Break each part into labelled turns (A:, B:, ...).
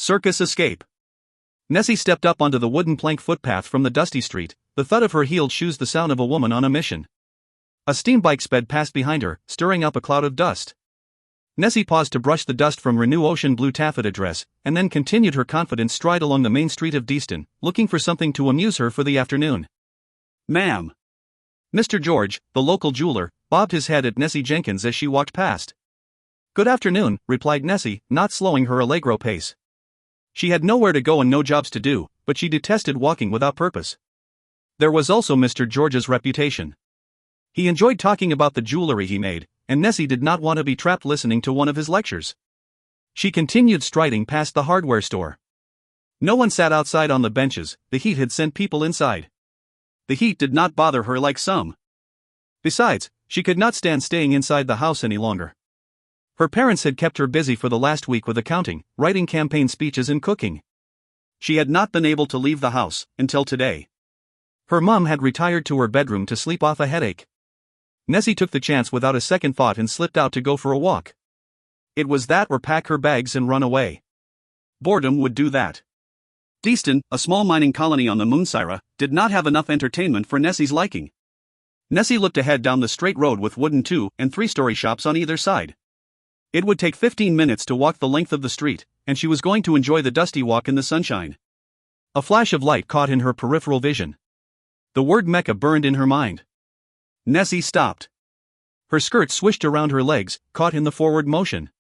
A: Circus escape. Nessie stepped up onto the wooden plank footpath from the dusty street, the thud of her heeled shoes the sound of a woman on a mission. A steam bike sped past behind her, stirring up a cloud of dust. Nessie paused to brush the dust from her new ocean blue taffeta dress, and then continued her confident stride along the main street of Deaston, looking for something to amuse her for the afternoon. "Ma'am." Mr. George, the local jeweler, bobbed his head at Nessie Jenkins as she walked past. "Good afternoon," replied Nessie, not slowing her allegro pace. She had nowhere to go and no jobs to do, but she detested walking without purpose. There was also Mr. George's reputation. He enjoyed talking about the jewelry he made, and Nessie did not want to be trapped listening to one of his lectures. She continued striding past the hardware store. No one sat outside on the benches, the heat had sent people inside. The heat did not bother her like some. Besides, she could not stand staying inside the house any longer. Her parents had kept her busy for the last week with accounting, writing campaign speeches and cooking. She had not been able to leave the house, until today. Her mom had retired to her bedroom to sleep off a headache. Nessie took the chance without a second thought and slipped out to go for a walk. It was that or pack her bags and run away. Boredom would do that. Deaston, a small mining colony on the Moonlit, did not have enough entertainment for Nessie's liking. Nessie looked ahead down the straight road with wooden 2- and 3-story shops on either side. It would take 15 minutes to walk the length of the street, and she was going to enjoy the dusty walk in the sunshine. A flash of light caught in her peripheral vision. The word Mecca burned in her mind. Nessie stopped. Her skirt swished around her legs, caught in the forward motion.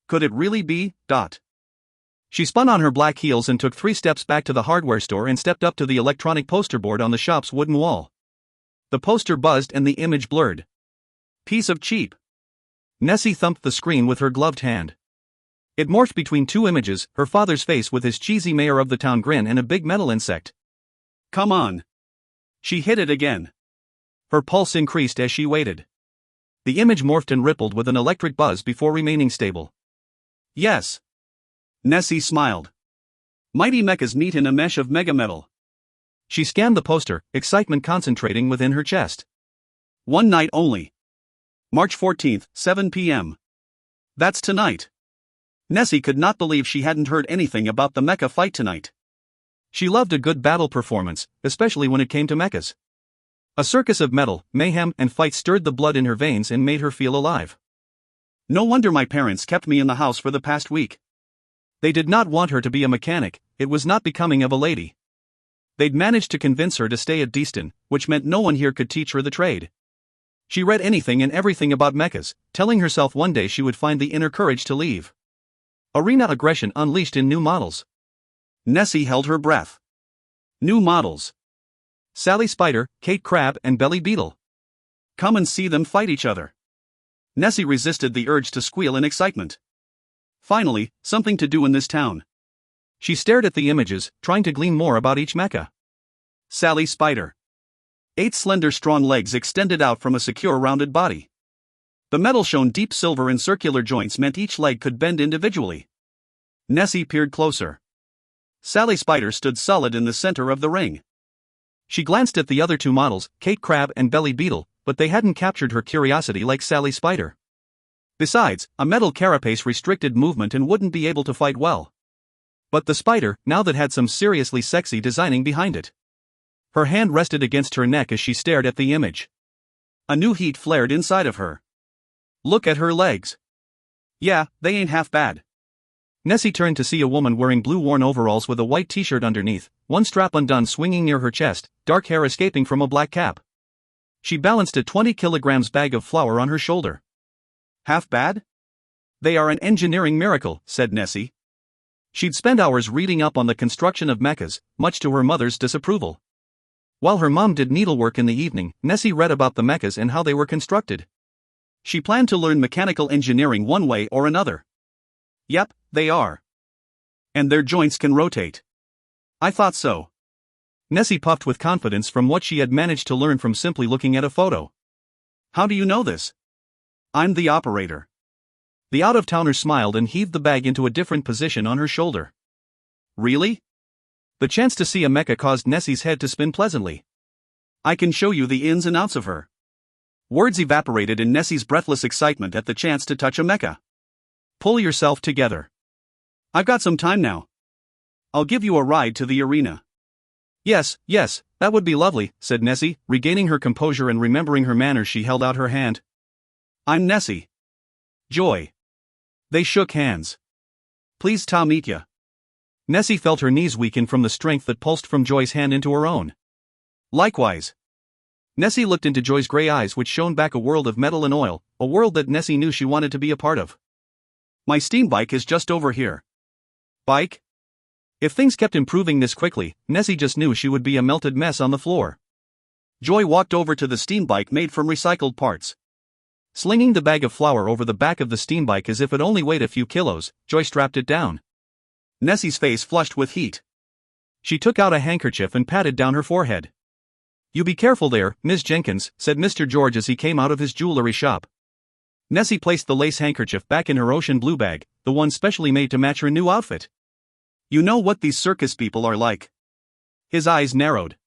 A: Could it really be? She spun on her black heels and took 3 steps back to the hardware store and stepped up to the electronic poster board on the shop's wooden wall. The poster buzzed and the image blurred. Piece of cheap. Nessie thumped the screen with her gloved hand. It morphed between 2 images, her father's face with his cheesy mayor of the town grin and a big metal insect. Come on. She hit it again. Her pulse increased as she waited. The image morphed and rippled with an electric buzz before remaining stable. Yes. Nessie smiled. Mighty mechas meet in a mesh of megametal. She scanned the poster, excitement concentrating within her chest. One night only. March 14th, 7 p.m. That's tonight. Nessie could not believe she hadn't heard anything about the mecha fight tonight. She loved a good battle performance, especially when it came to mechas. A circus of metal, mayhem, and fight stirred the blood in her veins and made her feel alive. No wonder my parents kept me in the house for the past week. They did not want her to be a mechanic, it was not becoming of a lady. They'd managed to convince her to stay at Deaston, which meant no one here could teach her the trade. She read anything and everything about mechas, telling herself one day she would find the inner courage to leave. Arena aggression unleashed in new models. Nessie held her breath. New models. Sally Spider, Kate Crab, and Belly Beetle. Come and see them fight each other. Nessie resisted the urge to squeal in excitement. Finally, something to do in this town. She stared at the images, trying to glean more about each mecha. Sally Spider. 8 slender strong legs extended out from a secure rounded body. The metal shone deep silver and circular joints meant each leg could bend individually. Nessie peered closer. Sally Spider stood solid in the center of the ring. She glanced at the other 2 models, Kate Crab and Belly Beetle, but they hadn't captured her curiosity like Sally Spider. Besides, a metal carapace restricted movement and wouldn't be able to fight well. But the spider, now that had some seriously sexy designing behind it. Her hand rested against her neck as she stared at the image. A new heat flared inside of her. Look at her legs. Yeah, they ain't half bad. Nessie turned to see a woman wearing blue worn overalls with a white t-shirt underneath, one strap undone swinging near her chest, dark hair escaping from a black cap. She balanced a 20 kilograms bag of flour on her shoulder. Half bad? They are an engineering miracle, said Nessie. She'd spent hours reading up on the construction of mechas, much to her mother's disapproval. While her mom did needlework in the evening, Nessie read about the mechas and how they were constructed. She planned to learn mechanical engineering one way or another. Yep, they are. And their joints can rotate. I thought so. Nessie puffed with confidence from what she had managed to learn from simply looking at a photo. How do you know this? I'm the operator. The out-of-towner smiled and heaved the bag into a different position on her shoulder. Really? The chance to see a mecha caused Nessie's head to spin pleasantly. I can show you the ins and outs of her. Words evaporated in Nessie's breathless excitement at the chance to touch a mecha. Pull yourself together. I've got some time now,
B: I'll give you a ride to the arena.
A: Yes, that would be lovely, said Nessie, regaining her composure and remembering her manners. She held out her hand.
B: I'm Nessie.
A: Joy. They shook hands.
B: Pleased to meet ya.
A: Nessie felt her knees weaken from the strength that pulsed from Joy's hand into her own.
B: Likewise.
A: Nessie looked into Joy's gray eyes, which shone back a world of metal and oil, a world that Nessie knew she wanted to be a part of.
B: My steam bike is just over here.
A: Bike? If things kept improving this quickly, Nessie just knew she would be a melted mess on the floor.
B: Joy walked over to the steam bike made from recycled parts.
A: Slinging the bag of flour over the back of the steam bike as if it only weighed a few kilos, Joy strapped it down.
B: Nessie's face flushed with heat.
A: She took out a handkerchief and patted down her forehead. You be careful there, Miss Jenkins, said Mr. George as he came out of his jewelry shop. Nessie placed the lace handkerchief back in her ocean blue bag, the one specially made to match her new outfit.
B: You know what these circus people are like.
A: His eyes narrowed.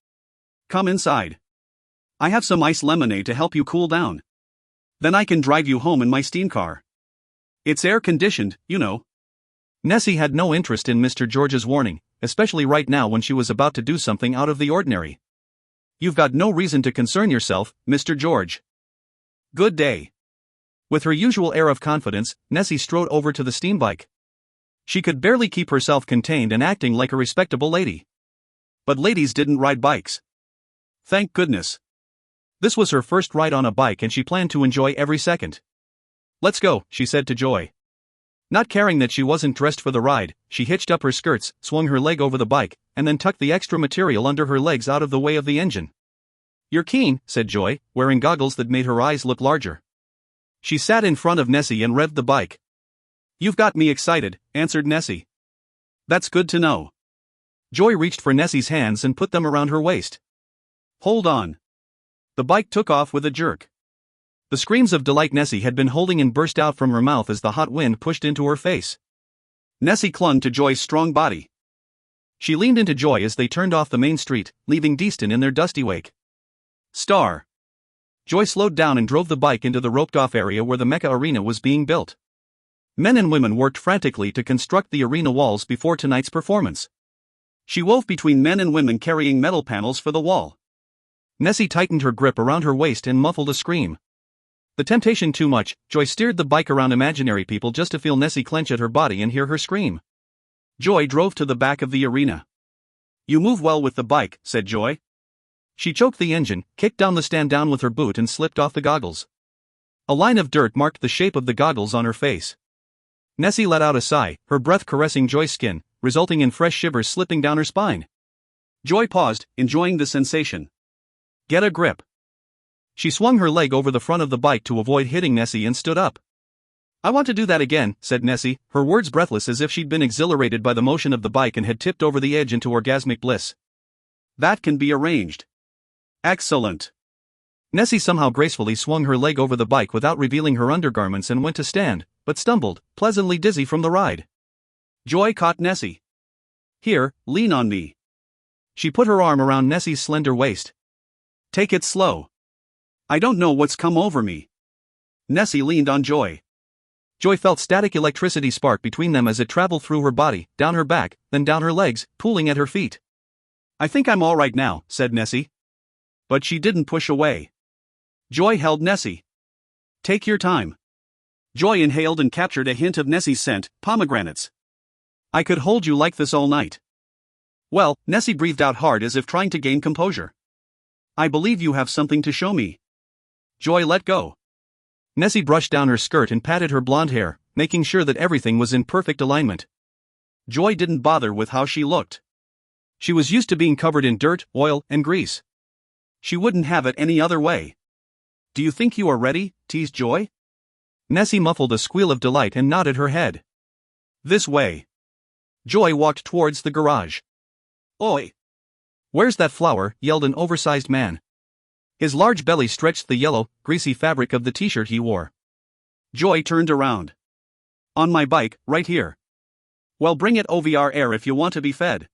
B: Come inside. I have some iced lemonade to help you cool down. Then I can drive you home in my steam car. It's air-conditioned, you know.
A: Nessie had no interest in Mr. George's warning, especially right now when she was about to do something out of the ordinary. You've got no reason to concern yourself, Mr. George.
B: Good day.
A: With her usual air of confidence, Nessie strode over to the steam bike. She could barely keep herself contained and acting like a respectable lady.
B: But ladies didn't ride bikes. Thank goodness.
A: This was her first ride on a bike and she planned to enjoy every second. Let's go, she said to Joy. Not caring that she wasn't dressed for the ride, she hitched up her skirts, swung her leg over the bike, and then tucked the extra material under her legs out of the way of the engine. You're keen, said Joy, wearing goggles that made her eyes look larger. She sat in front of Nessie and revved the bike.
B: You've got me excited, answered Nessie. That's good to know.
A: Joy reached for Nessie's hands and put them around her waist.
B: Hold on.
A: The bike took off with a jerk. The screams of delight Nessie had been holding in burst out from her mouth as the hot wind pushed into her face.
B: Nessie clung to Joy's strong body.
A: She leaned into Joy as they turned off the main street, leaving Deaston in their dusty wake.
B: Star.
A: Joy slowed down and drove the bike into the roped-off area where the Mecha Arena was being built. Men and women worked frantically to construct the arena walls before tonight's performance.
B: She wove between men and women carrying metal panels for the wall.
A: Nessie tightened her grip around her waist and muffled a scream. The temptation too much, Joy steered the bike around imaginary people just to feel Nessie clench at her body and hear her scream.
B: Joy drove to the back of the arena. You move well with the bike, said Joy.
A: She choked the engine, kicked down the stand down with her boot and slipped off the goggles. A line of dirt marked the shape of the goggles on her face. Nessie let out a sigh, her breath caressing Joy's skin, resulting in fresh shivers slipping down her spine.
B: Joy paused, enjoying the sensation.
A: Get a grip. She swung her leg over the front of the bike to avoid hitting Nessie and stood up. I want to do that again, said Nessie, her words breathless as if she'd been exhilarated by the motion of the bike and had tipped over the edge into orgasmic bliss.
B: That can be arranged. Excellent.
A: Nessie somehow gracefully swung her leg over the bike without revealing her undergarments and went to stand, but stumbled, pleasantly dizzy from the ride.
B: Joy caught Nessie. Here, lean on me.
A: She put her arm around Nessie's slender waist.
B: Take it slow. I don't know what's come over me. Nessie leaned on Joy.
A: Joy felt static electricity spark between them as it traveled through her body, down her back, then down her legs, pooling at her feet.
B: I think I'm all right now, said Nessie. But she didn't push away. Joy held Nessie. Take your time. Joy inhaled and captured a hint of Nessie's scent, pomegranates. I could hold you like this all night. Well, Nessie breathed out hard as if trying to gain composure. I believe you have something to show me. Joy let go.
A: Nessie brushed down her skirt and patted her blonde hair, making sure that everything was in perfect alignment.
B: Joy didn't bother with how she looked.
A: She was used to being covered in dirt, oil, and grease.
B: She wouldn't have it any other way. Do you think you are ready? Teased Joy.
A: Nessie muffled a squeal of delight and nodded her head.
B: This way.
A: Joy walked towards the garage.
B: Oi!
A: Where's that flower? Yelled an oversized man. His large belly stretched the yellow, greasy fabric of the t-shirt he wore.
B: Joy turned around. On my bike, right here. Well, bring it over air if you want to be fed.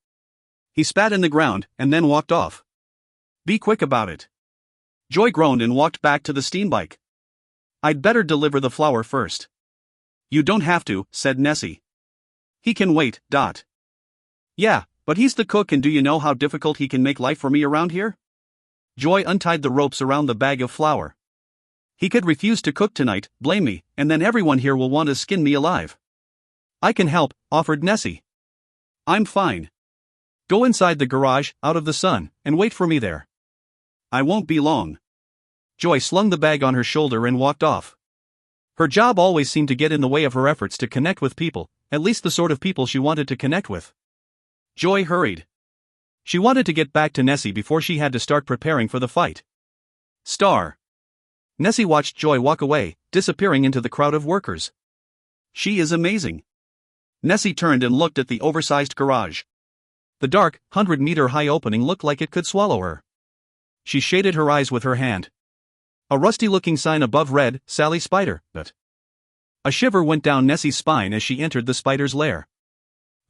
B: He spat in the ground, and then walked off. Be quick about it. Joy groaned and walked back to the steam bike. I'd better deliver the flower first. You don't have to, said Nessie. He can wait. Yeah, but he's the cook, and do you know how difficult he can make life for me around here? Joy untied the ropes around the bag of flour. He could refuse to cook tonight, blame me, and then everyone here will want to skin me alive.
A: I can help, offered Nessie.
B: I'm fine.
A: Go inside the garage, out of the sun, and wait for me there.
B: I won't be long.
A: Joy slung the bag on her shoulder and walked off. Her job always seemed to get in the way of her efforts to connect with people, at least the sort of people she wanted to connect with.
B: Joy hurried.
A: She wanted to get back to Nessie before she had to start preparing for the fight.
B: Star.
A: Nessie watched Joy walk away, disappearing into the crowd of workers.
B: She is amazing. Nessie turned and looked at the oversized garage.
A: The dark, 100-meter-high opening looked like it could swallow her. She shaded her eyes with her hand. A rusty-looking sign above read, Sally Spider, but a shiver went down Nessie's spine as she entered the spider's lair.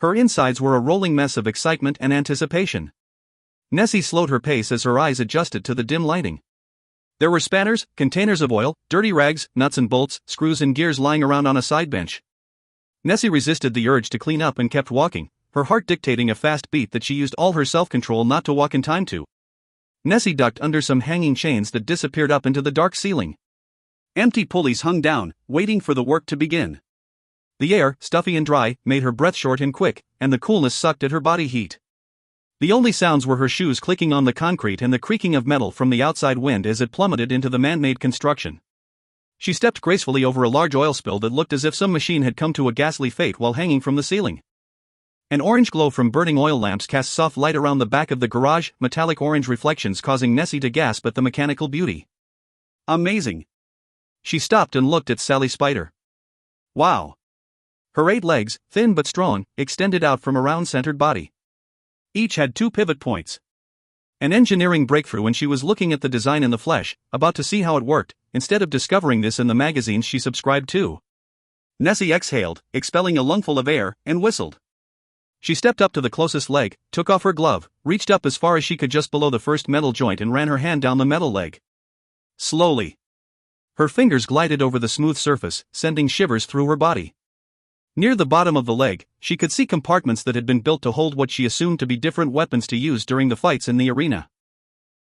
A: Her insides were a rolling mess of excitement and anticipation. Nessie slowed her pace as her eyes adjusted to the dim lighting. There were spanners, containers of oil, dirty rags, nuts and bolts, screws and gears lying around on a side bench. Nessie resisted the urge to clean up and kept walking, her heart dictating a fast beat that she used all her self-control not to walk in time to. Nessie ducked under some hanging chains that disappeared up into the dark ceiling.
B: Empty pulleys hung down, waiting for the work to begin.
A: The air, stuffy and dry, made her breath short and quick, and the coolness sucked at her body heat. The only sounds were her shoes clicking on the concrete and the creaking of metal from the outside wind as it plummeted into the man-made construction. She stepped gracefully over a large oil spill that looked as if some machine had come to a ghastly fate while hanging from the ceiling. An orange glow from burning oil lamps cast soft light around the back of the garage, metallic orange reflections causing Nessie to gasp at the mechanical beauty.
B: Amazing.
A: She stopped and looked at Sally Spider.
B: Wow.
A: Her 8 legs, thin but strong, extended out from a round-centered body.
B: Each had 2 pivot points.
A: An engineering breakthrough, and she was looking at the design in the flesh, about to see how it worked, instead of discovering this in the magazines she subscribed to.
B: Nessie exhaled, expelling a lungful of air, and whistled.
A: She stepped up to the closest leg, took off her glove, reached up as far as she could just below the first metal joint and ran her hand down the metal leg.
B: Slowly.
A: Her fingers glided over the smooth surface, sending shivers through her body. Near the bottom of the leg, she could see compartments that had been built to hold what she assumed to be different weapons to use during the fights in the arena.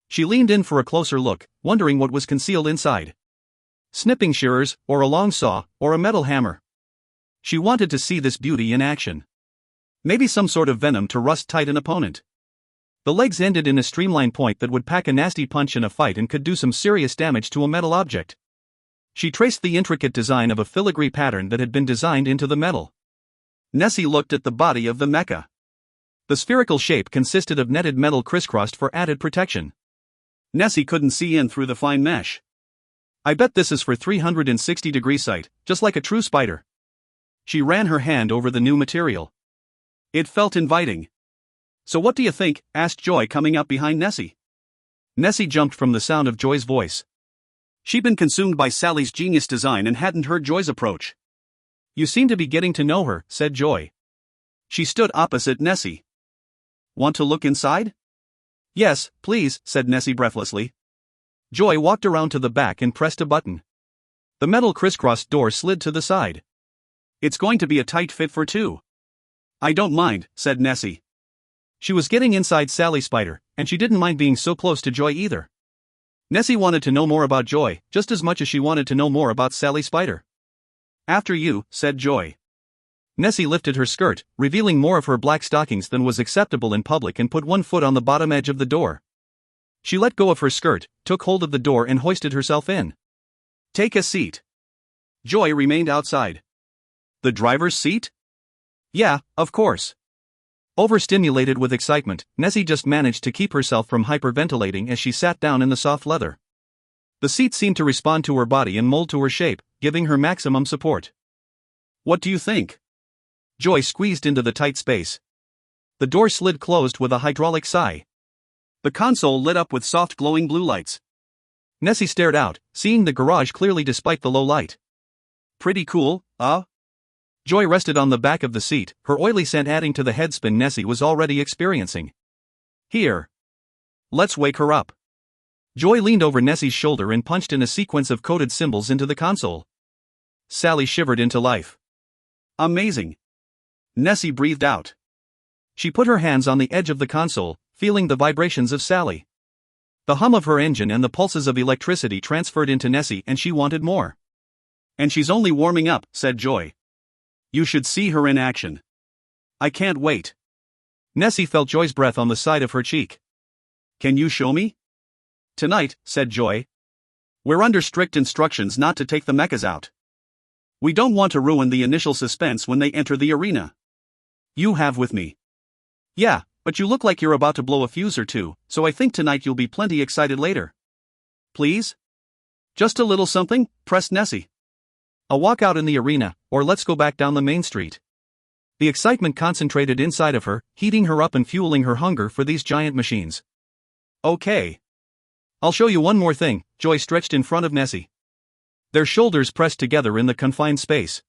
A: She leaned in for a closer look, wondering what was concealed inside. Snipping shearers, or a long saw, or a metal hammer. She wanted to see this beauty in action. Maybe some sort of venom to rust tight an opponent. The legs ended in a streamlined point that would pack a nasty punch in a fight and could do some serious damage to a metal object. She traced the intricate design of a filigree pattern that had been designed into the metal.
B: Nessie looked at the body of the mecha.
A: The spherical shape consisted of netted metal crisscrossed for added protection.
B: Nessie couldn't see in through the fine mesh.
A: I bet this is for 360-degree sight, just like a true spider. She ran her hand over the new material.
B: It felt inviting. So what do you think? Asked Joy, coming up behind Nessie.
A: Nessie jumped from the sound of Joy's voice.
B: She'd been consumed by Sally's genius design and hadn't heard Joy's approach.
A: You seem to be getting to know her, said Joy.
B: She stood opposite Nessie. Want to look inside?
A: Yes, please, said Nessie breathlessly. Joy walked around to the back and pressed a button. The metal crisscrossed door slid to the side.
B: It's going to be a tight fit for 2. I don't mind, said Nessie.
A: She was getting inside Sally Spider, and she didn't mind being so close to Joy either. Nessie wanted to know more about Joy, just as much as she wanted to know more about Sally Spider.
B: After you, said Joy.
A: Nessie lifted her skirt, revealing more of her black stockings than was acceptable in public, and put one foot on the bottom edge of the door. She let go of her skirt, took hold of the door and hoisted herself in.
B: Take a seat. Joy remained outside. The driver's seat?
A: Yeah, of course. Overstimulated with excitement, Nessie just managed to keep herself from hyperventilating as she sat down in the soft leather. The seat seemed to respond to her body and mold to her shape, giving her maximum support.
B: What do you think?
A: Joy squeezed into the tight space. The door slid closed with a hydraulic sigh.
B: The console lit up with soft glowing blue lights.
A: Nessie stared out, seeing the garage clearly despite the low light.
B: Pretty cool,
A: Joy rested on the back of the seat, her oily scent adding to the headspin Nessie was already experiencing. Here. Let's wake her up. Joy leaned over Nessie's shoulder and punched in a sequence of coded symbols into the console. Sally shivered into life.
B: Amazing. Nessie breathed out.
A: She put her hands on the edge of the console, feeling the vibrations of Sally. The hum of her engine and the pulses of electricity transferred into Nessie, and she wanted more.
B: And she's only warming up, said Joy. You should see her in action. I can't wait.
A: Nessie felt Joy's breath on the side of her cheek.
B: Can you show me? Tonight, said Joy. We're under strict instructions not to take the mechas out. We don't want to ruin the initial suspense when they enter the arena. You have with me. Yeah, but you look like you're about to blow a fuse or two, so I think tonight you'll be plenty excited later. Please? Just a little something, pressed Nessie.
A: A walk out in the arena, or let's go back down the main street. The excitement concentrated inside of her, heating her up and fueling her hunger for these giant machines.
B: Okay.
A: I'll show you one more thing, Joy stretched in front of Nessie. Their shoulders pressed together in the confined space.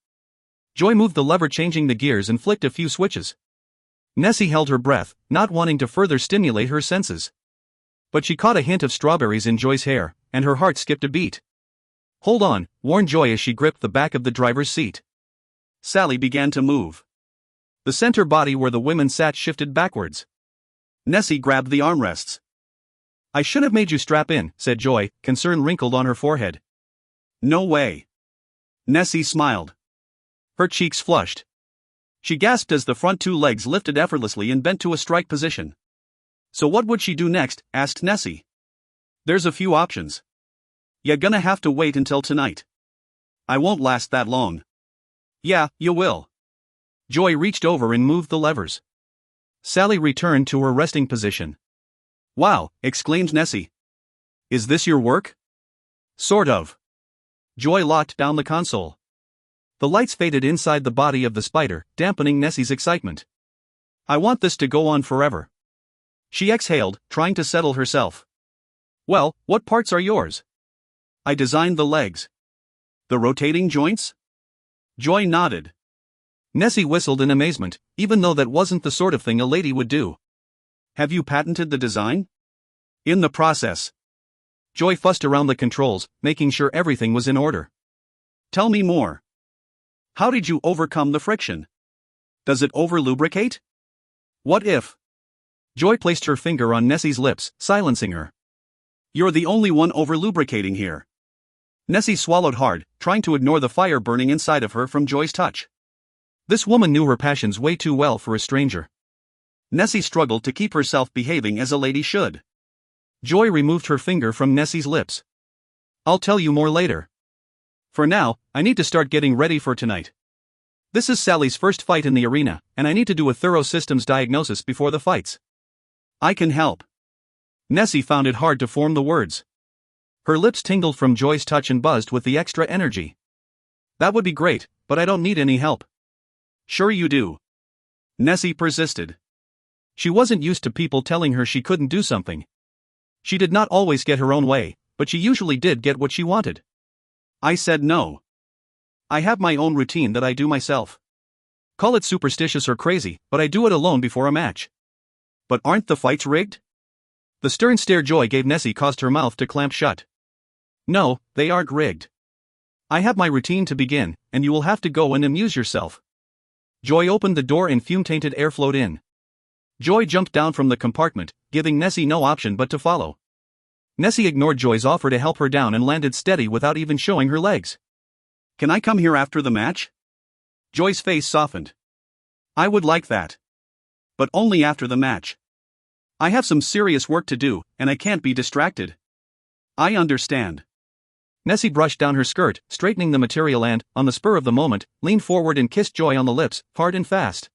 A: Joy moved the lever, changing the gears, and flicked a few switches. Nessie held her breath, not wanting to further stimulate her senses. But she caught a hint of strawberries in Joy's hair, and her heart skipped a beat. Hold on, warned Joy as she gripped the back of the driver's seat.
B: Sally began to move.
A: The center body where the women sat shifted backwards.
B: Nessie grabbed the armrests.
A: I should have made you strap in, said Joy, concern wrinkled on her forehead.
B: No way. Nessie smiled.
A: Her cheeks flushed.
B: She gasped as the front two legs lifted effortlessly and bent to a strike position. So what would she do next, asked Nessie. There's a few options. You're gonna have to wait until tonight. I won't last that long. Yeah, you will.
A: Joy reached over and moved the levers. Sally returned to her resting position.
B: Wow, exclaimed Nessie.
A: Is this your work?
B: Sort of.
A: Joy locked down the console. The lights faded inside the body of the spider, dampening Nessie's excitement. I want this to go on forever. She exhaled, trying to settle herself. Well, what parts are yours?
B: I designed the legs. The rotating joints? Joy nodded.
A: Nessie whistled in amazement, even though that wasn't the sort of thing a lady would do.
B: Have you patented the design? In the process.
A: Joy fussed around the controls, making sure everything was in order.
B: Tell me more. How did you overcome the friction? Does it over-lubricate? What if?
A: Joy placed her finger on Nessie's lips, silencing her.
B: You're the only one over-lubricating here. Nessie swallowed hard, trying to ignore the fire burning inside of her from Joy's touch.
A: This woman knew her passions way too well for a stranger.
B: Nessie struggled to keep herself behaving as a lady should.
A: Joy removed her finger from Nessie's lips. I'll tell you more later. For now, I need to start getting ready for tonight. This is Sally's first fight in the arena, and I need to do a thorough systems diagnosis before the fights.
B: I can help.
A: Nessie found it hard to form the words. Her lips tingled from Joy's touch and buzzed with the extra energy. That would be great, but I don't need any help.
B: Sure you do. Nessie persisted.
A: She wasn't used to people telling her she couldn't do something. She did not always get her own way, but she usually did get what she wanted.
B: I said no. I have my own routine that I do myself.
A: Call it superstitious or crazy, but I do it alone before a match.
B: But aren't the fights rigged?
A: The stern stare Joy gave Nessie caused her mouth to clamp shut. No, they aren't rigged. I have my routine to begin, and you will have to go and amuse yourself. Joy opened the door and fume-tainted air flowed in. Joy jumped down from the compartment, giving Nessie no option but to follow. Nessie ignored Joy's offer to help her down and landed steady without even showing her legs.
B: Can I come here after the match? Joy's face softened. I would like that. But only after the match. I have some serious work to do, and I can't be distracted. I understand.
A: Nessie brushed down her skirt, straightening the material and, on the spur of the moment, leaned forward and kissed Joy on the lips, hard and fast.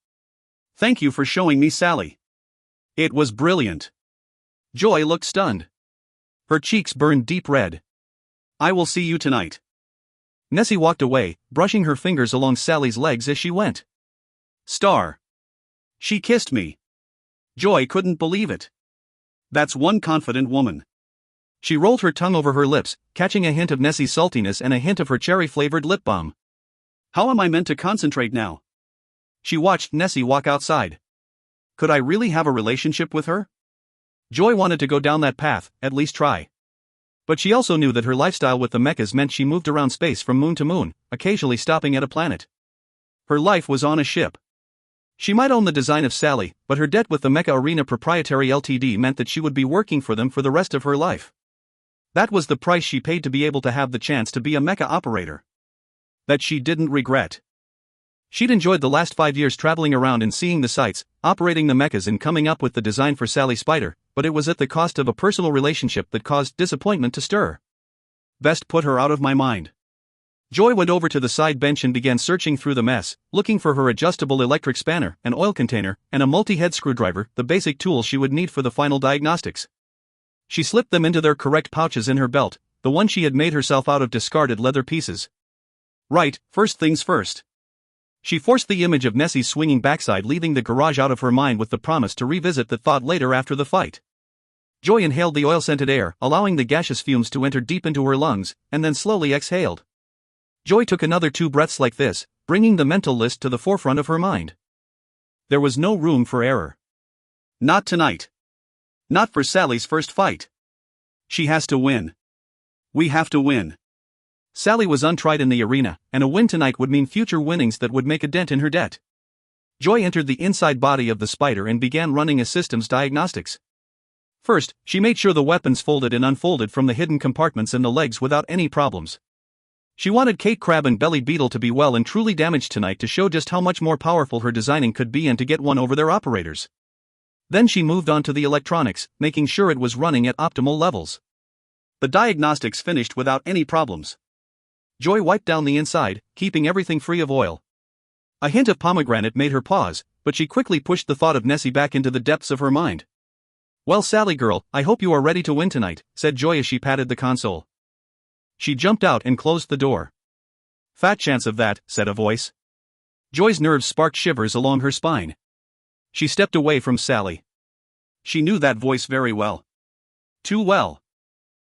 B: Thank you for showing me Sally. It was brilliant. Joy looked stunned.
A: Her cheeks burned deep red.
B: I will see you tonight.
A: Nessie walked away, brushing her fingers along Sally's legs as she went.
B: Star. She kissed me. Joy couldn't believe it. That's one confident woman.
A: She rolled her tongue over her lips, catching a hint of Nessie's saltiness and a hint of her cherry-flavored lip balm.
B: How am I meant to concentrate now?
A: She watched Nessie walk outside. Could I really have a relationship with her? Joy wanted to go down that path, at least try. But she also knew that her lifestyle with the mechas meant she moved around space from moon to moon, occasionally stopping at a planet. Her life was on a ship. She might own the design of Sally, but her debt with the Mecha Arena Proprietary Ltd meant that she would be working for them for the rest of her life. That was the price she paid to be able to have the chance to be a mecha operator. That she didn't regret. She'd enjoyed the last 5 years traveling around and seeing the sights, operating the mechas and coming up with the design for Sally Spider, but it was at the cost of a personal relationship that caused disappointment to stir. Best put her out of my mind. Joy went over to the side bench and began searching through the mess, looking for her adjustable electric spanner, an oil container, and a multi-head screwdriver, the basic tools she would need for the final diagnostics. She slipped them into their correct pouches in her belt, the one she had made herself out of discarded leather pieces. Right, first things first. She forced the image of Nessie's swinging backside leaving the garage out of her mind with the promise to revisit the thought later after the fight. Joy inhaled the oil-scented air, allowing the gaseous fumes to enter deep into her lungs, and then slowly exhaled. Joy took another 2 breaths like this, bringing the mental list to the forefront of her mind. There was no room for error. Not tonight. Not for Sally's first fight. She has to win. We have to win. Sally was untried in the arena, and a win tonight would mean future winnings that would make a dent in her debt. Joy entered the inside body of the spider and began running a systems diagnostics. First, she made sure the weapons folded and unfolded from the hidden compartments in the legs without any problems. She wanted Kate Crab and Belly Beetle to be well and truly damaged tonight to show just how much more powerful her designing could be and to get one over their operators. Then she moved on to the electronics, making sure it was running at optimal levels. The diagnostics finished without any problems. Joy wiped down the inside, keeping everything free of oil. A hint of pomegranate made her pause, but she quickly pushed the thought of Nessie back into the depths of her mind. Well, Sally girl, I hope you are ready to win tonight, said Joy as she patted the console. She jumped out and closed the door. Fat chance of that, said a voice. Joy's nerves sparked shivers along her spine. She stepped away from Sally. She knew that voice very well. Too well.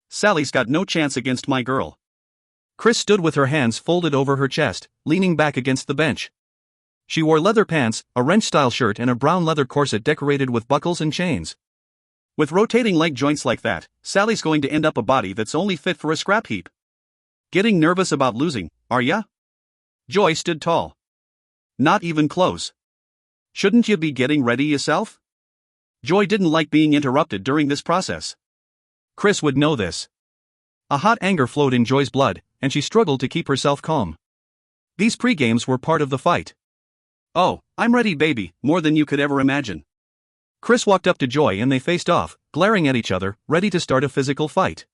A: Sally's got no chance against my girl. Chris stood with her hands folded over her chest, leaning back against the bench. She wore leather pants, a wrench-style shirt and a brown leather corset decorated with buckles and chains. With rotating leg joints like that, Sally's going to end up a body that's only fit for a scrap heap. Getting nervous about losing, are ya? Joy stood tall. Not even close. Shouldn't you be getting ready yourself? Joy didn't like being interrupted during this process. Chris would know this. A hot anger flowed in Joy's blood, and she struggled to keep herself calm. These pre-games were part of the fight. Oh, I'm ready, baby, more than you could ever imagine. Chris walked up to Joy and they faced off, glaring at each other, ready to start a physical fight.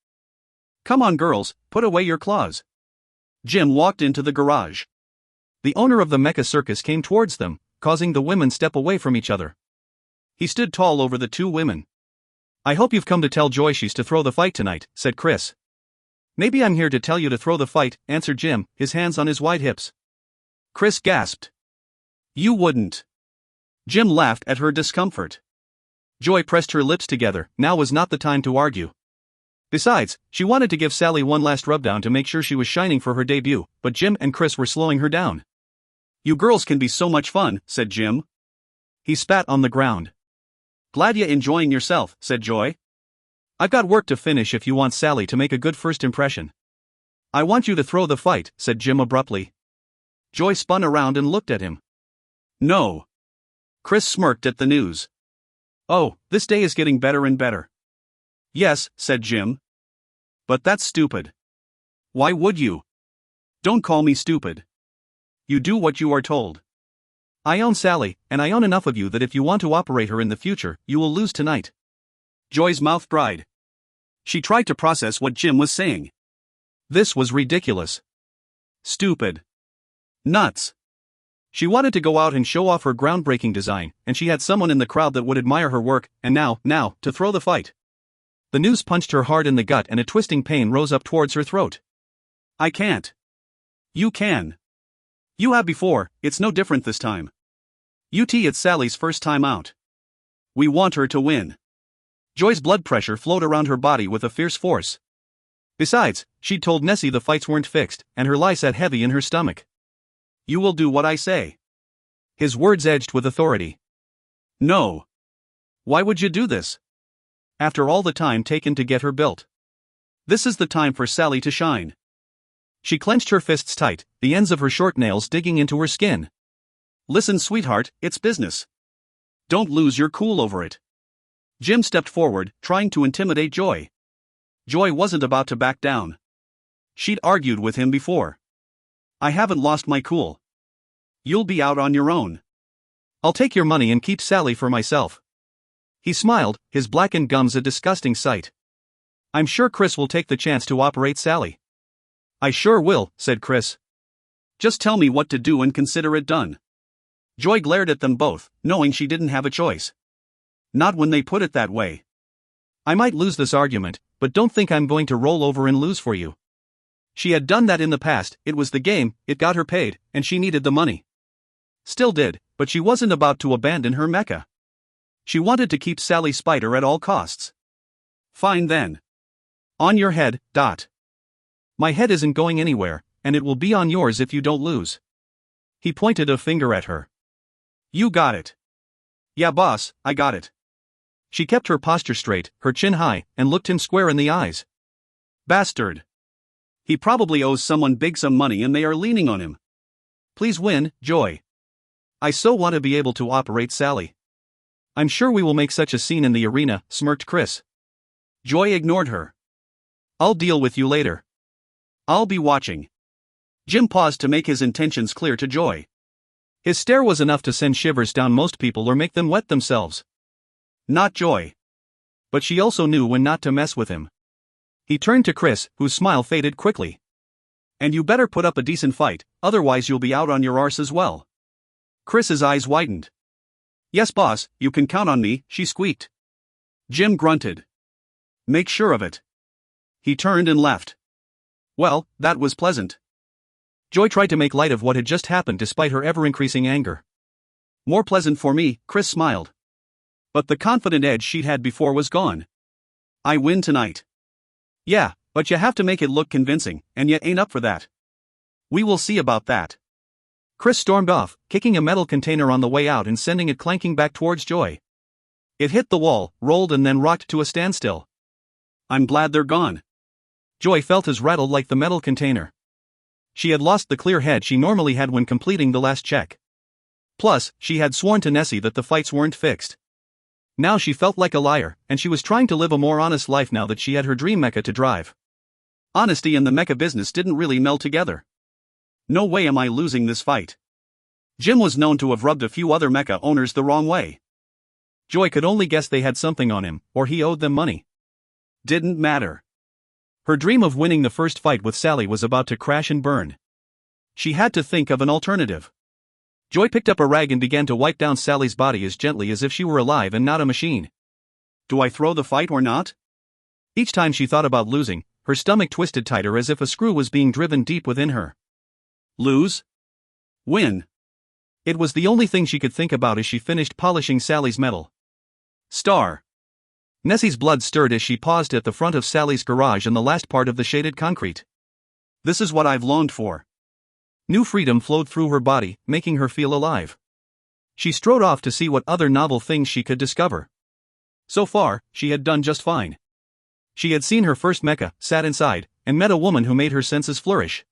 A: Come on girls, put away your claws. Jim walked into the garage. The owner of the mecha circus came towards them, causing the women step away from each other. He stood tall over the 2 women. I hope you've come to tell Joy she's to throw the fight tonight, said Chris. Maybe I'm here to tell you to throw the fight, answered Jim, his hands on his wide hips. Chris gasped. You wouldn't. Jim laughed at her discomfort. Joy pressed her lips together, now was not the time to argue. Besides, she wanted to give Sally one last rubdown to make sure she was shining for her debut, but Jim and Chris were slowing her down. You girls can be so much fun, said Jim. He spat on the ground. Glad you're enjoying yourself, said Joy. I've got work to finish if you want Sally to make a good first impression. I want you to throw the fight, said Jim abruptly. Joy spun around and looked at him. No. Chris smirked at the news. Oh, this day is getting better and better. Yes, said Jim. But that's stupid. Why would you? Don't call me stupid. You do what you are told. I own Sally, and I own enough of you that if you want to operate her in the future, you will lose tonight. Joy's mouth dried. She tried to process what Jim was saying. This was ridiculous. Stupid. Nuts. She wanted to go out and show off her groundbreaking design, and she had someone in the crowd that would admire her work, and now, to throw the fight. The news punched her hard in the gut and a twisting pain rose up towards her throat. I can't. You can. You have before, it's no different this time. It's Sally's first time out. We want her to win. Joy's blood pressure flowed around her body with a fierce force. Besides, she'd told Nessie the fights weren't fixed, and her lie sat heavy in her stomach. You will do what I say. His words edged with authority. No. Why would you do this? After all the time taken to get her built. This is the time for Sally to shine. She clenched her fists tight, the ends of her short nails digging into her skin.
B: Listen, sweetheart, it's business. Don't lose your cool over it. Jim stepped forward, trying to intimidate Joy. Joy wasn't about to back down. She'd argued with him before. I haven't lost my cool. You'll be out on your own.
A: I'll take your money and keep Sally for myself. He smiled, his blackened gums a disgusting sight. I'm sure Chris will take the chance to operate Sally.
B: I sure will, said Chris. Just tell me what to do and consider it done. Joy glared at them both, knowing she didn't have a choice. Not when they put it that way.
A: I might lose this argument, but don't think I'm going to roll over and lose for you. She had done that in the past, it was the game, it got her paid, and she needed the money. Still did, but she wasn't about to abandon her Mecca. She wanted to keep Sally Spider at all costs.
B: Fine then.
A: On your head, Dot. My head isn't going anywhere, and it will be on yours if you don't lose. He pointed a finger at her.
B: You got it. Yeah, boss, I got it.
A: She kept her posture straight, her chin high, and looked him square in the eyes.
B: Bastard. He probably owes someone big some money and they are leaning on him.
A: Please win, Joy. I so want to be able to operate Sally. I'm sure we will make such a scene in the arena, smirked Chris.
B: Joy ignored her.
A: I'll deal with you later.
B: I'll be watching. Jim paused to make his intentions clear to Joy.
A: His stare was enough to send shivers down most people or make them wet themselves.
B: Not Joy.
A: But she also knew when not to mess with him. He turned to Chris, whose smile faded quickly.
B: And you better put up a decent fight, otherwise you'll be out on your arse as well. Chris's eyes widened. Yes, boss, you can count on me, she squeaked. Jim grunted. Make sure of it. He turned and left. Well, that was pleasant.
A: Joy tried to make light of what had just happened despite her ever-increasing anger.
B: More pleasant for me, Chris smiled. But the confident edge she'd had before was gone. I win tonight. Yeah, but you have to make it look convincing, and you ain't up for that. We will see about that.
A: Chris stormed off, kicking a metal container on the way out and sending it clanking back towards Joy. It hit the wall, rolled and then rocked to a standstill.
B: I'm glad they're gone.
A: Joy felt as rattled like the metal container. She had lost the clear head she normally had when completing the last check. Plus, she had sworn to Nessie that the fights weren't fixed. Now she felt like a liar, and she was trying to live a more honest life now that she had her dream mecha to drive.
B: Honesty and the mecha business didn't really meld together. No way am I losing this fight. Jim was known to have rubbed a few other mecha owners the wrong way.
A: Joy could only guess they had something on him, or he owed them money.
B: Didn't matter.
A: Her dream of winning the first fight with Sally was about to crash and burn. She had to think of an alternative. Joy picked up a rag and began to wipe down Sally's body as gently as if she were alive and not a machine.
B: Do I throw the fight or not?
A: Each time she thought about losing, her stomach twisted tighter as if a screw was being driven deep within her.
B: Lose? Win?
A: It was the only thing she could think about as she finished polishing Sally's metal.
B: Star.
A: Nessie's blood stirred as she paused at the front of Sally's garage in the last part of the shaded concrete.
B: This is what I've longed for.
A: New freedom flowed through her body, making her feel alive. She strode off to see what other novel things she could discover. So far, she had done just fine. She had seen her first mecha, sat inside, and met a woman who made her senses flourish.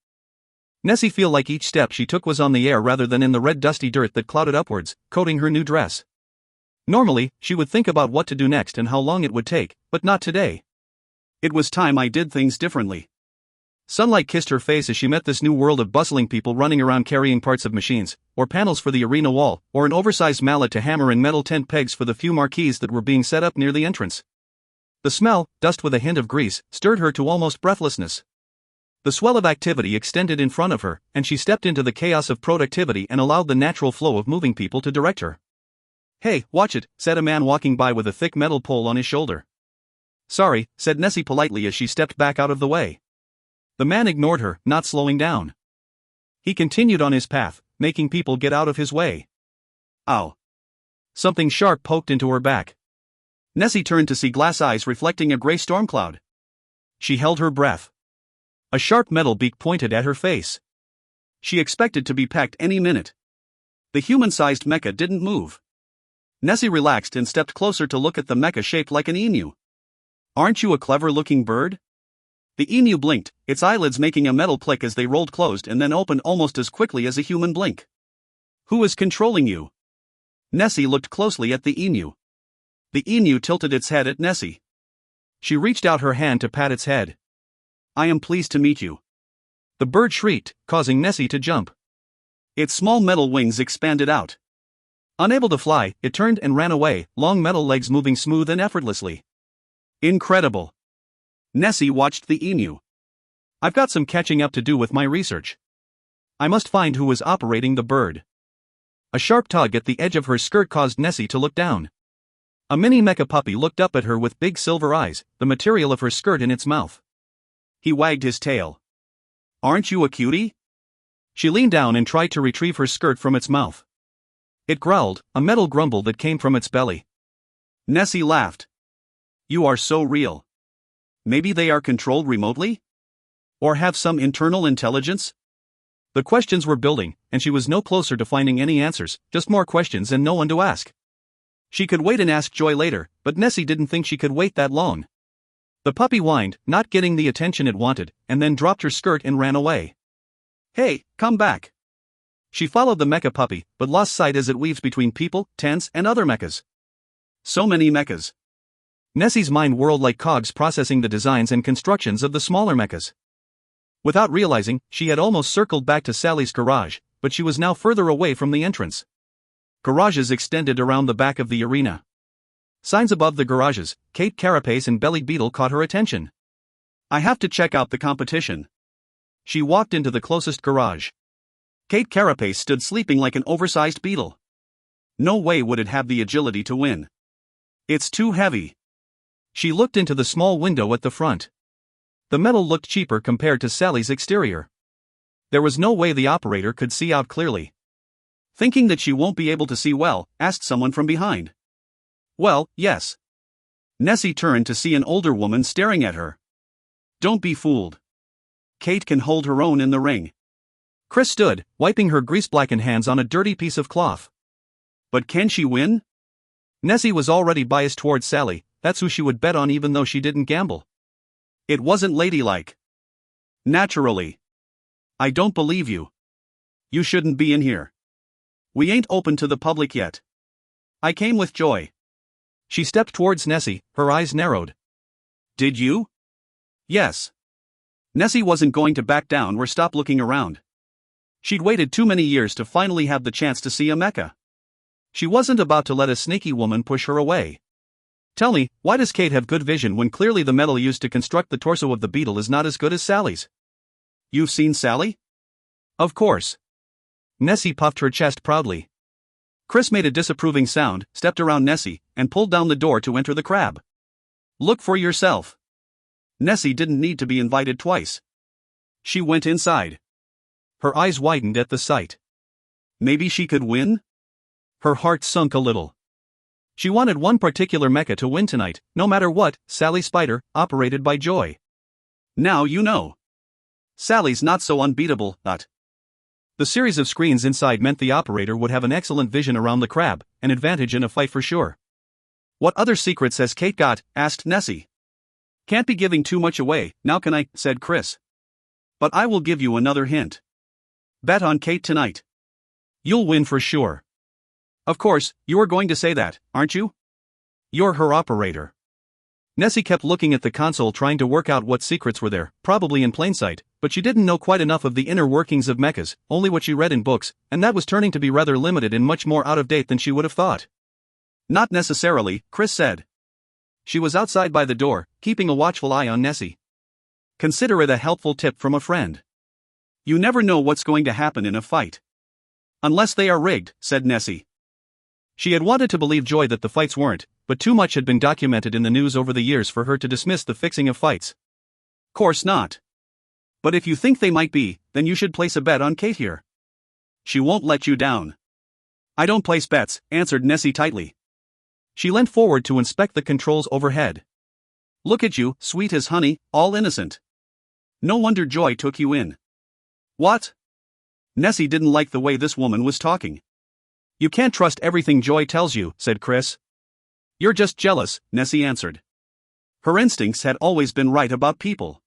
A: Nessie felt like each step she took was on the air rather than in the red dusty dirt that clouded upwards, coating her new dress. Normally, she would think about what to do next and how long it would take, but not today.
B: It was time I did things differently.
A: Sunlight kissed her face as she met this new world of bustling people running around carrying parts of machines, or panels for the arena wall, or an oversized mallet to hammer in metal tent pegs for the few marquees that were being set up near the entrance. The smell, dust with a hint of grease, stirred her to almost breathlessness. The swell of activity extended in front of her, and she stepped into the chaos of productivity and allowed the natural flow of moving people to direct her. "Hey, watch it," said a man walking by with a thick metal pole on his shoulder. "Sorry," said Nessie politely as she stepped back out of the way. The man ignored her, not slowing down. He continued on his path, making people get out of his way.
B: Ow.
A: Something sharp poked into her back.
B: Nessie turned to see glass eyes reflecting a gray storm cloud.
A: She held her breath. A sharp metal beak pointed at her face.
B: She expected to be pecked any minute. The human-sized mecha didn't move. Nessie relaxed and stepped closer to look at the mecha shaped like an emu. "Aren't you a clever-looking bird?" The emu blinked, its eyelids making a metal click as they rolled closed and then opened almost as quickly as a human blink. Who is controlling you? Nessie looked closely at the emu. The emu tilted its head at Nessie. She reached out her hand to pat its head. I am pleased to meet you.
A: The bird shrieked, causing Nessie to jump.
B: Its small metal wings expanded out.
A: Unable to fly, it turned and ran away, long metal legs moving smooth and effortlessly.
B: Incredible. Nessie watched the emu.
A: I've got some catching up to do with my research. I must find who was operating the bird. A sharp tug at the edge of her skirt caused Nessie to look down. A mini mecha puppy looked up at her with big silver eyes, the material of her skirt in its mouth.
B: He wagged his tail. Aren't you a cutie?
A: She leaned down and tried to retrieve her skirt from its mouth. It growled, a metal grumble that came from its belly.
B: Nessie laughed. You are so real. Maybe they are controlled remotely? Or have some internal intelligence?
A: The questions were building, and she was no closer to finding any answers, just more questions and no one to ask. She could wait and ask Joy later, but Nessie didn't think she could wait that long. The puppy whined, not getting the attention it wanted, and then dropped her skirt and ran away.
B: Hey, come back.
A: She followed the mecha puppy, but lost sight as it weaves between people, tents, and other mechas.
B: So many mechas.
A: Nessie's mind whirled like cogs processing the designs and constructions of the smaller mechas. Without realizing, she had almost circled back to Sally's garage, but she was now further away from the entrance. Garages extended around the back of the arena. Signs above the garages, Kate Carapace and Bellied Beetle caught her attention.
B: I have to check out the competition.
A: She walked into the closest garage.
B: Kate Carapace stood sleeping like an oversized beetle. No way would it have the agility to win. It's too heavy.
A: She looked into the small window at the front. The metal looked cheaper compared to Sally's exterior. There was no way the operator could see out clearly.
B: Thinking that she won't be able to see well, asked someone from behind. Well, yes. Nessie turned to see an older woman staring at her. Don't be fooled. Kate can hold her own in the ring.
A: Chris stood, wiping her grease-blackened hands on a dirty piece of cloth.
B: But can she win?
A: Nessie was already biased towards Sally, that's who she would bet on even though she didn't gamble.
B: It wasn't ladylike. Naturally. I don't believe you. You shouldn't be in here. We ain't open to the public yet. I came with Joy.
A: She stepped towards Nessie, her eyes narrowed.
B: Did you? Yes. Nessie wasn't going to back down or stop looking around. She'd waited too many years to finally have the chance to see a mecha.
A: She wasn't about to let a sneaky woman push her away. Tell me, why does Kate have good vision when clearly the metal used to construct the torso of the beetle is not as good as Sally's?
B: You've seen Sally?
A: Of course. Nessie puffed her chest proudly. Chris made a disapproving sound, stepped around Nessie, and pulled down the door to enter the crab.
B: Look for yourself. Nessie didn't need to be invited twice. She went inside.
A: Her eyes widened at the sight.
B: Maybe she could win?
A: Her heart sunk a little. She wanted one particular mecha to win tonight, no matter what, Sally Spider, operated by Joy.
B: Now you know. Sally's not so unbeatable, but.
A: The series of screens inside meant the operator would have an excellent vision around the crab, an advantage in a fight for sure.
B: What other secrets has Kate got? Asked Nessie. Can't be giving too much away, now can I? Said Chris. But I will give you another hint. Bet on Kate tonight.
A: You'll win for sure.
B: Of course, you are going to say that, aren't you?
A: You're her operator. Nessie kept looking at the console trying to work out what secrets were there, probably in plain sight, but she didn't know quite enough of the inner workings of mechas, only what she read in books, and that was turning to be rather limited and much more out of date than she would have thought.
B: Not necessarily, Chris said. She was outside by the door, keeping a watchful eye on Nessie. Consider it a helpful tip from a friend. You never know what's going to happen in a fight. Unless they are rigged, said Nessie.
A: She had wanted to believe Joy that the fights weren't, but too much had been documented in the news over the years for her to dismiss the fixing of fights.
B: Course not. But if you think they might be, then you should place a bet on Kate here. She won't let you down. I don't place bets, answered Nessie tightly.
A: She leant forward to inspect the controls overhead.
B: Look at you, sweet as honey, all innocent. No wonder Joy took you in. What? Nessie didn't like the way this woman was talking.
A: You can't trust everything Joy tells you, said Chris.
B: You're just jealous, Nessie answered. Her instincts had always been right about people.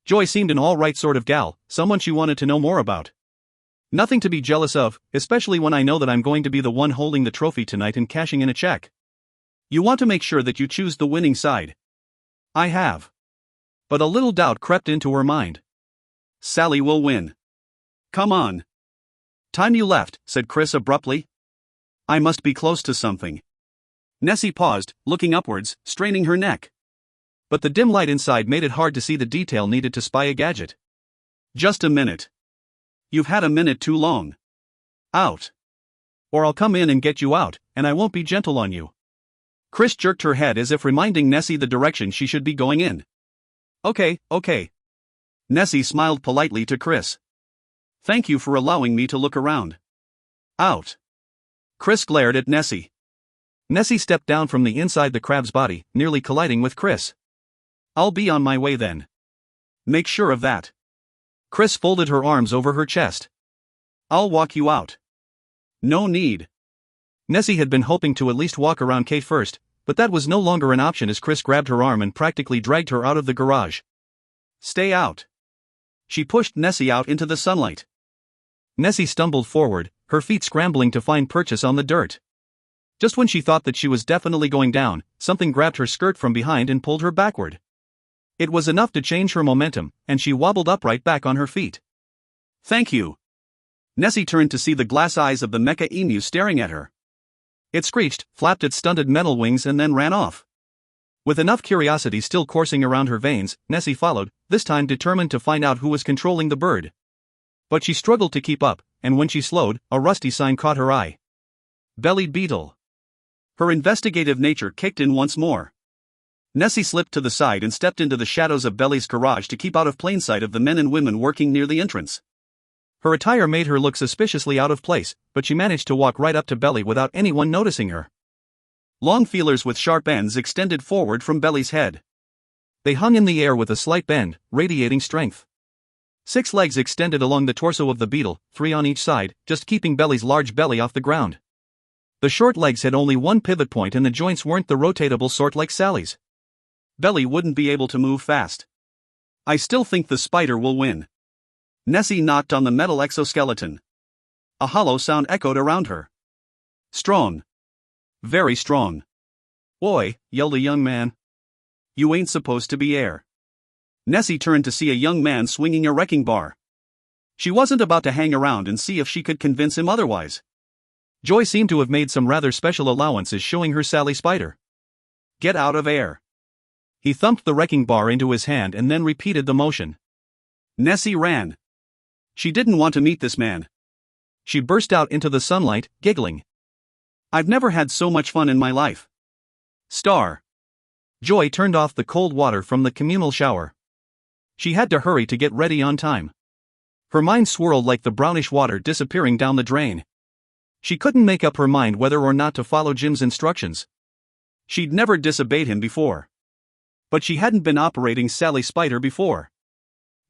A: Joy seemed an all-right sort of gal, someone she wanted to know more about. Nothing to be jealous of, especially when I know that I'm going to be the one holding the trophy tonight and cashing in a check. You want to make sure that you choose the winning side. I have. But a little doubt crept into her mind. Sally will win. Come on. Time you left, said Chris abruptly. I must be close to something. Nessie paused, looking upwards, straining her neck. But the dim light inside made it hard to see the detail needed to spy a gadget. Just a minute. You've had a minute too long. Out. Or I'll come in and get you out, and I won't be gentle on you. Chris jerked her head as if reminding Nessie the direction she should be going in. Okay. Nessie smiled politely to Chris. Thank you for allowing me to look around. Out. Chris glared at Nessie. Nessie stepped down from the inside the crab's body, nearly colliding with Chris. I'll be on my way then. Make sure of that. Chris folded her arms over her chest. I'll walk you out. No need. Nessie had been hoping to at least walk around Kate first, but that was no longer an option as Chris grabbed her arm and practically dragged her out of the garage. Stay out. She pushed Nessie out into the sunlight. Nessie stumbled forward, her feet scrambling to find purchase on the dirt. Just when she thought that she was definitely going down, something grabbed her skirt from behind and pulled her backward. It was enough to change her momentum, and she wobbled upright back on her feet. Thank you. Nessie turned to see the glass eyes of the mecha emu staring at her. It screeched, flapped its stunted metal wings and then ran off. With enough curiosity still coursing around her veins, Nessie followed, this time determined to find out who was controlling the bird. But she struggled to keep up, and when she slowed, a rusty sign caught her eye. Bellied beetle. Her investigative nature kicked in once more. Nessie slipped to the side and stepped into the shadows of Belly's garage to keep out of plain sight of the men and women working near the entrance. Her attire made her look suspiciously out of place, but she managed to walk right up to Belly without anyone noticing her. Long feelers with sharp ends extended forward from Belly's head. They hung in the air with a slight bend, radiating strength. 6 legs extended along the torso of the beetle, 3 on each side, just keeping Belly's large belly off the ground. The short legs had only one pivot point and the joints weren't the rotatable sort like Sally's. Belly wouldn't be able to move fast. I still think the spider will win. Nessie knocked on the metal exoskeleton. A hollow sound echoed around her. Strong. Very strong. Oi, yelled a young man. You ain't supposed to be air. Nessie turned to see a young man swinging a wrecking bar. She wasn't about to hang around and see if she could convince him otherwise. Joy seemed to have made some rather special allowances showing her Sally Spider. Get out of air. He thumped the wrecking bar into his hand and then repeated the motion. Nessie ran. She didn't want to meet this man. She burst out into the sunlight, giggling. I've never had so much fun in my life. Star. Joy turned off the cold water from the communal shower. She had to hurry to get ready on time. Her mind swirled like the brownish water disappearing down the drain. She couldn't make up her mind whether or not to follow Jim's instructions. She'd never disobeyed him before. But she hadn't been operating Sally Spider before.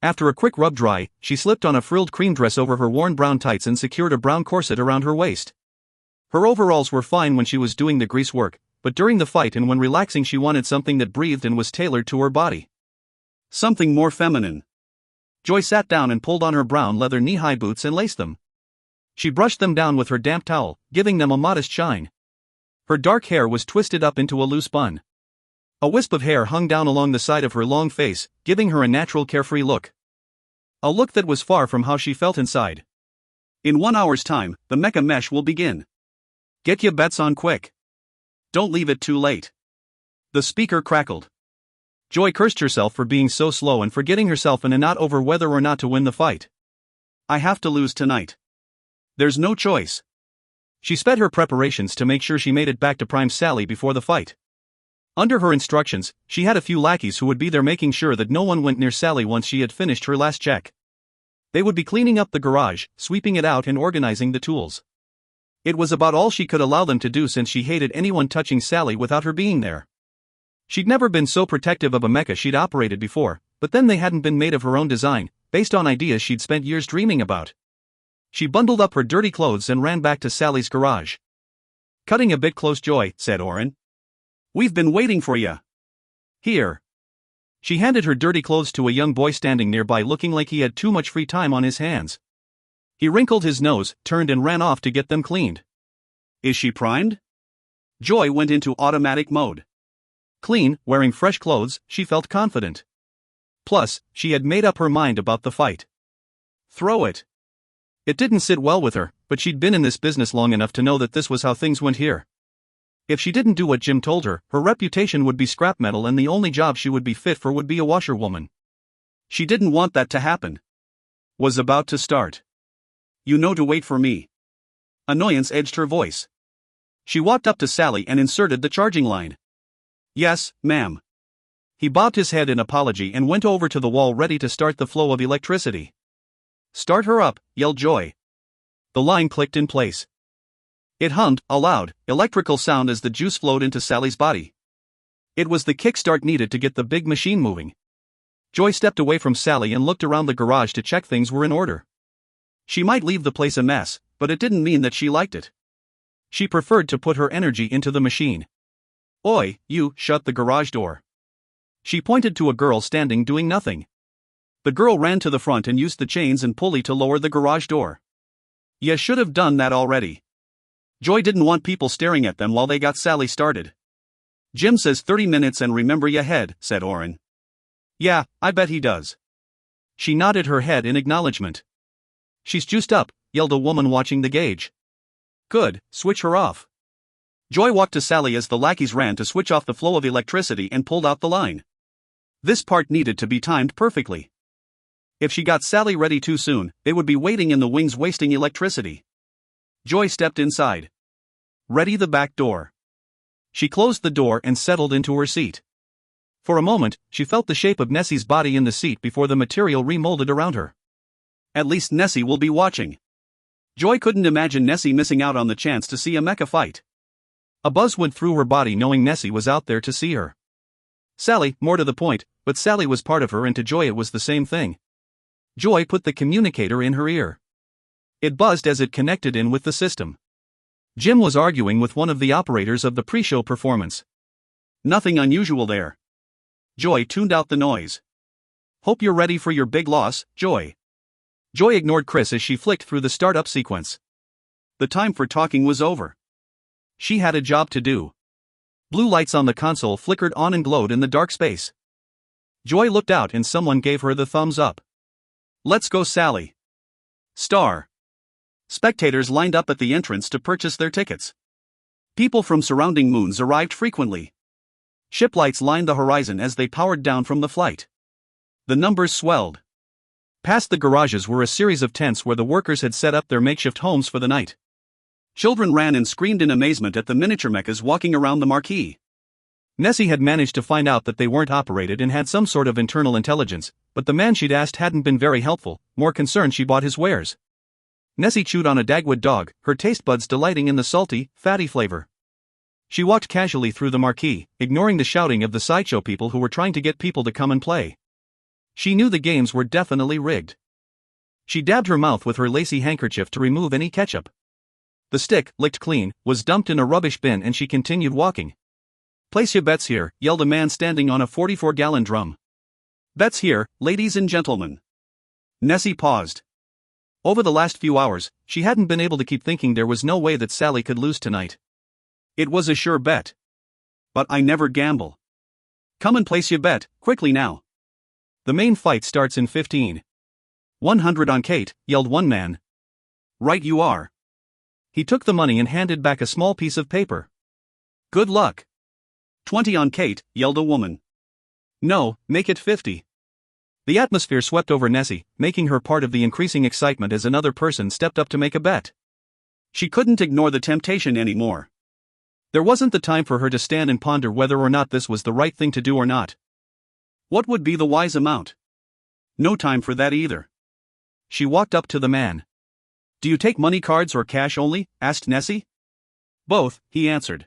A: After a quick rub dry, she slipped on a frilled cream dress over her worn brown tights and secured a brown corset around her waist. Her overalls were fine when she was doing the grease work, but during the fight and when relaxing she wanted something that breathed and was tailored to her body. Something more feminine. Joy sat down and pulled on her brown leather knee-high boots and laced them. She brushed them down with her damp towel, giving them a modest shine. Her dark hair was twisted up into a loose bun. A wisp of hair hung down along the side of her long face, giving her a natural carefree look. A look that was far from how she felt inside. In 1 hour's time, the mecha mesh will begin. Get your bets on quick. Don't leave it too late. The speaker crackled. Joy cursed herself for being so slow and for getting herself in a knot over whether or not to win the fight. I have to lose tonight. There's no choice. She sped her preparations to make sure she made it back to Prime Sally before the fight. Under her instructions, she had a few lackeys who would be there making sure that no one went near Sally once she had finished her last check. They would be cleaning up the garage, sweeping it out and organizing the tools. It was about all she could allow them to do since she hated anyone touching Sally without her being there. She'd never been so protective of a mecha she'd operated before, but then they hadn't been made of her own design, based on ideas she'd spent years dreaming about. She bundled up her dirty clothes and ran back to Sally's garage. Cutting a bit close, Joy, said Oren. We've been waiting for ya. Here. She handed her dirty clothes to a young boy standing nearby looking like he had too much free time on his hands. He wrinkled his nose, turned and ran off to get them cleaned.
B: Is she primed? Joy went into automatic mode.
A: Clean, wearing fresh clothes, she felt confident. Plus, she had made up her mind about the fight. Throw it. It didn't sit well with her, but she'd been in this business long enough to know that this was how things went here. If she didn't do what Jim told her, her reputation would be scrap metal and the only job she would be fit for would be a washerwoman.
B: She didn't want that to happen. Was about to start. You know to wait for me. Annoyance edged her voice. She walked up to Sally and inserted the charging line. Yes, ma'am. He bobbed his head in apology and went over to the wall ready to start the flow of electricity. Start her up, yelled Joy. The line clicked in place. It hummed, a loud, electrical sound as the juice flowed into Sally's body. It was the kickstart needed to get the big machine moving. Joy stepped away from Sally and looked around the garage to check things were in order. She might leave the place a mess, but it didn't mean that she liked it. She preferred to put her energy into the machine. Oi, you, shut the garage door. She pointed to a girl standing doing nothing. The girl ran to the front and used the chains and pulley to lower the garage door. You should have done that already. Joy didn't want people staring at them while they got Sally started. Jim says 30 minutes and remember ya head, said Orrin. Yeah, I bet he does. She nodded her head in acknowledgement. She's juiced up, yelled a woman watching the gauge. Good, switch her off. Joy walked to Sally as the lackeys ran to switch off the flow of electricity and pulled out the line. This part needed to be timed perfectly. If she got Sally ready too soon, they would be waiting in the wings wasting electricity. Joy stepped inside. Ready the back door. She closed the door and settled into her seat. For a moment, she felt the shape of Nessie's body in the seat before the material remolded around her. At least Nessie will be watching. Joy couldn't imagine Nessie missing out on the chance to see a mecha fight. A buzz went through her body knowing Nessie was out there to see her. Sally, more to the point, but Sally was part of her and to Joy it was the same thing. Joy put the communicator in her ear. It buzzed as it connected in with the system. Jim was arguing with one of the operators of the pre-show performance. Nothing unusual there. Joy tuned out the noise. Hope you're ready for your big loss, Joy. Joy ignored Chris as she flicked through the startup sequence. The time for talking was over. She had a job to do. Blue lights on the console flickered on and glowed in the dark space. Joy looked out and someone gave her the thumbs up. Let's go, Sally. Star. Spectators lined up at the entrance to purchase their tickets. People from surrounding moons arrived frequently. Ship lights lined the horizon as they powered down from the flight. The numbers swelled. Past the garages were a series of tents where the workers had set up their makeshift homes for the night. Children ran and screamed in amazement at the miniature mechas walking around the marquee. Nessie had managed to find out that they weren't operated and had some sort of internal intelligence, but the man she'd asked hadn't been very helpful, more concerned she bought his wares. Nessie chewed on a Dagwood dog, her taste buds delighting in the salty, fatty flavor. She walked casually through the marquee, ignoring the shouting of the sideshow people who were trying to get people to come and play. She knew the games were definitely rigged. She dabbed her mouth with her lacy handkerchief to remove any ketchup. The stick, licked clean, was dumped in a rubbish bin and she continued walking. Place your bets here, yelled a man standing on a 44-gallon drum. Bets here, ladies and gentlemen. Nessie paused. Over the last few hours, she hadn't been able to keep thinking there was no way that Sally could lose tonight. It was a sure bet. But I never gamble. Come and place your bet, quickly now. The main fight starts in 15. 100 on Kate, yelled one man. Right you are. He took the money and handed back a small piece of paper. Good luck. 20 on Kate, yelled a woman. No, make it 50. The atmosphere swept over Nessie, making her part of the increasing excitement as another person stepped up to make a bet. She couldn't ignore the temptation anymore. There wasn't the time for her to stand and ponder whether or not this was the right thing to do or not. What would be the wise amount? No time for that either. She walked up to the man. Do you take money cards or cash only? Asked Nessie. Both, he answered.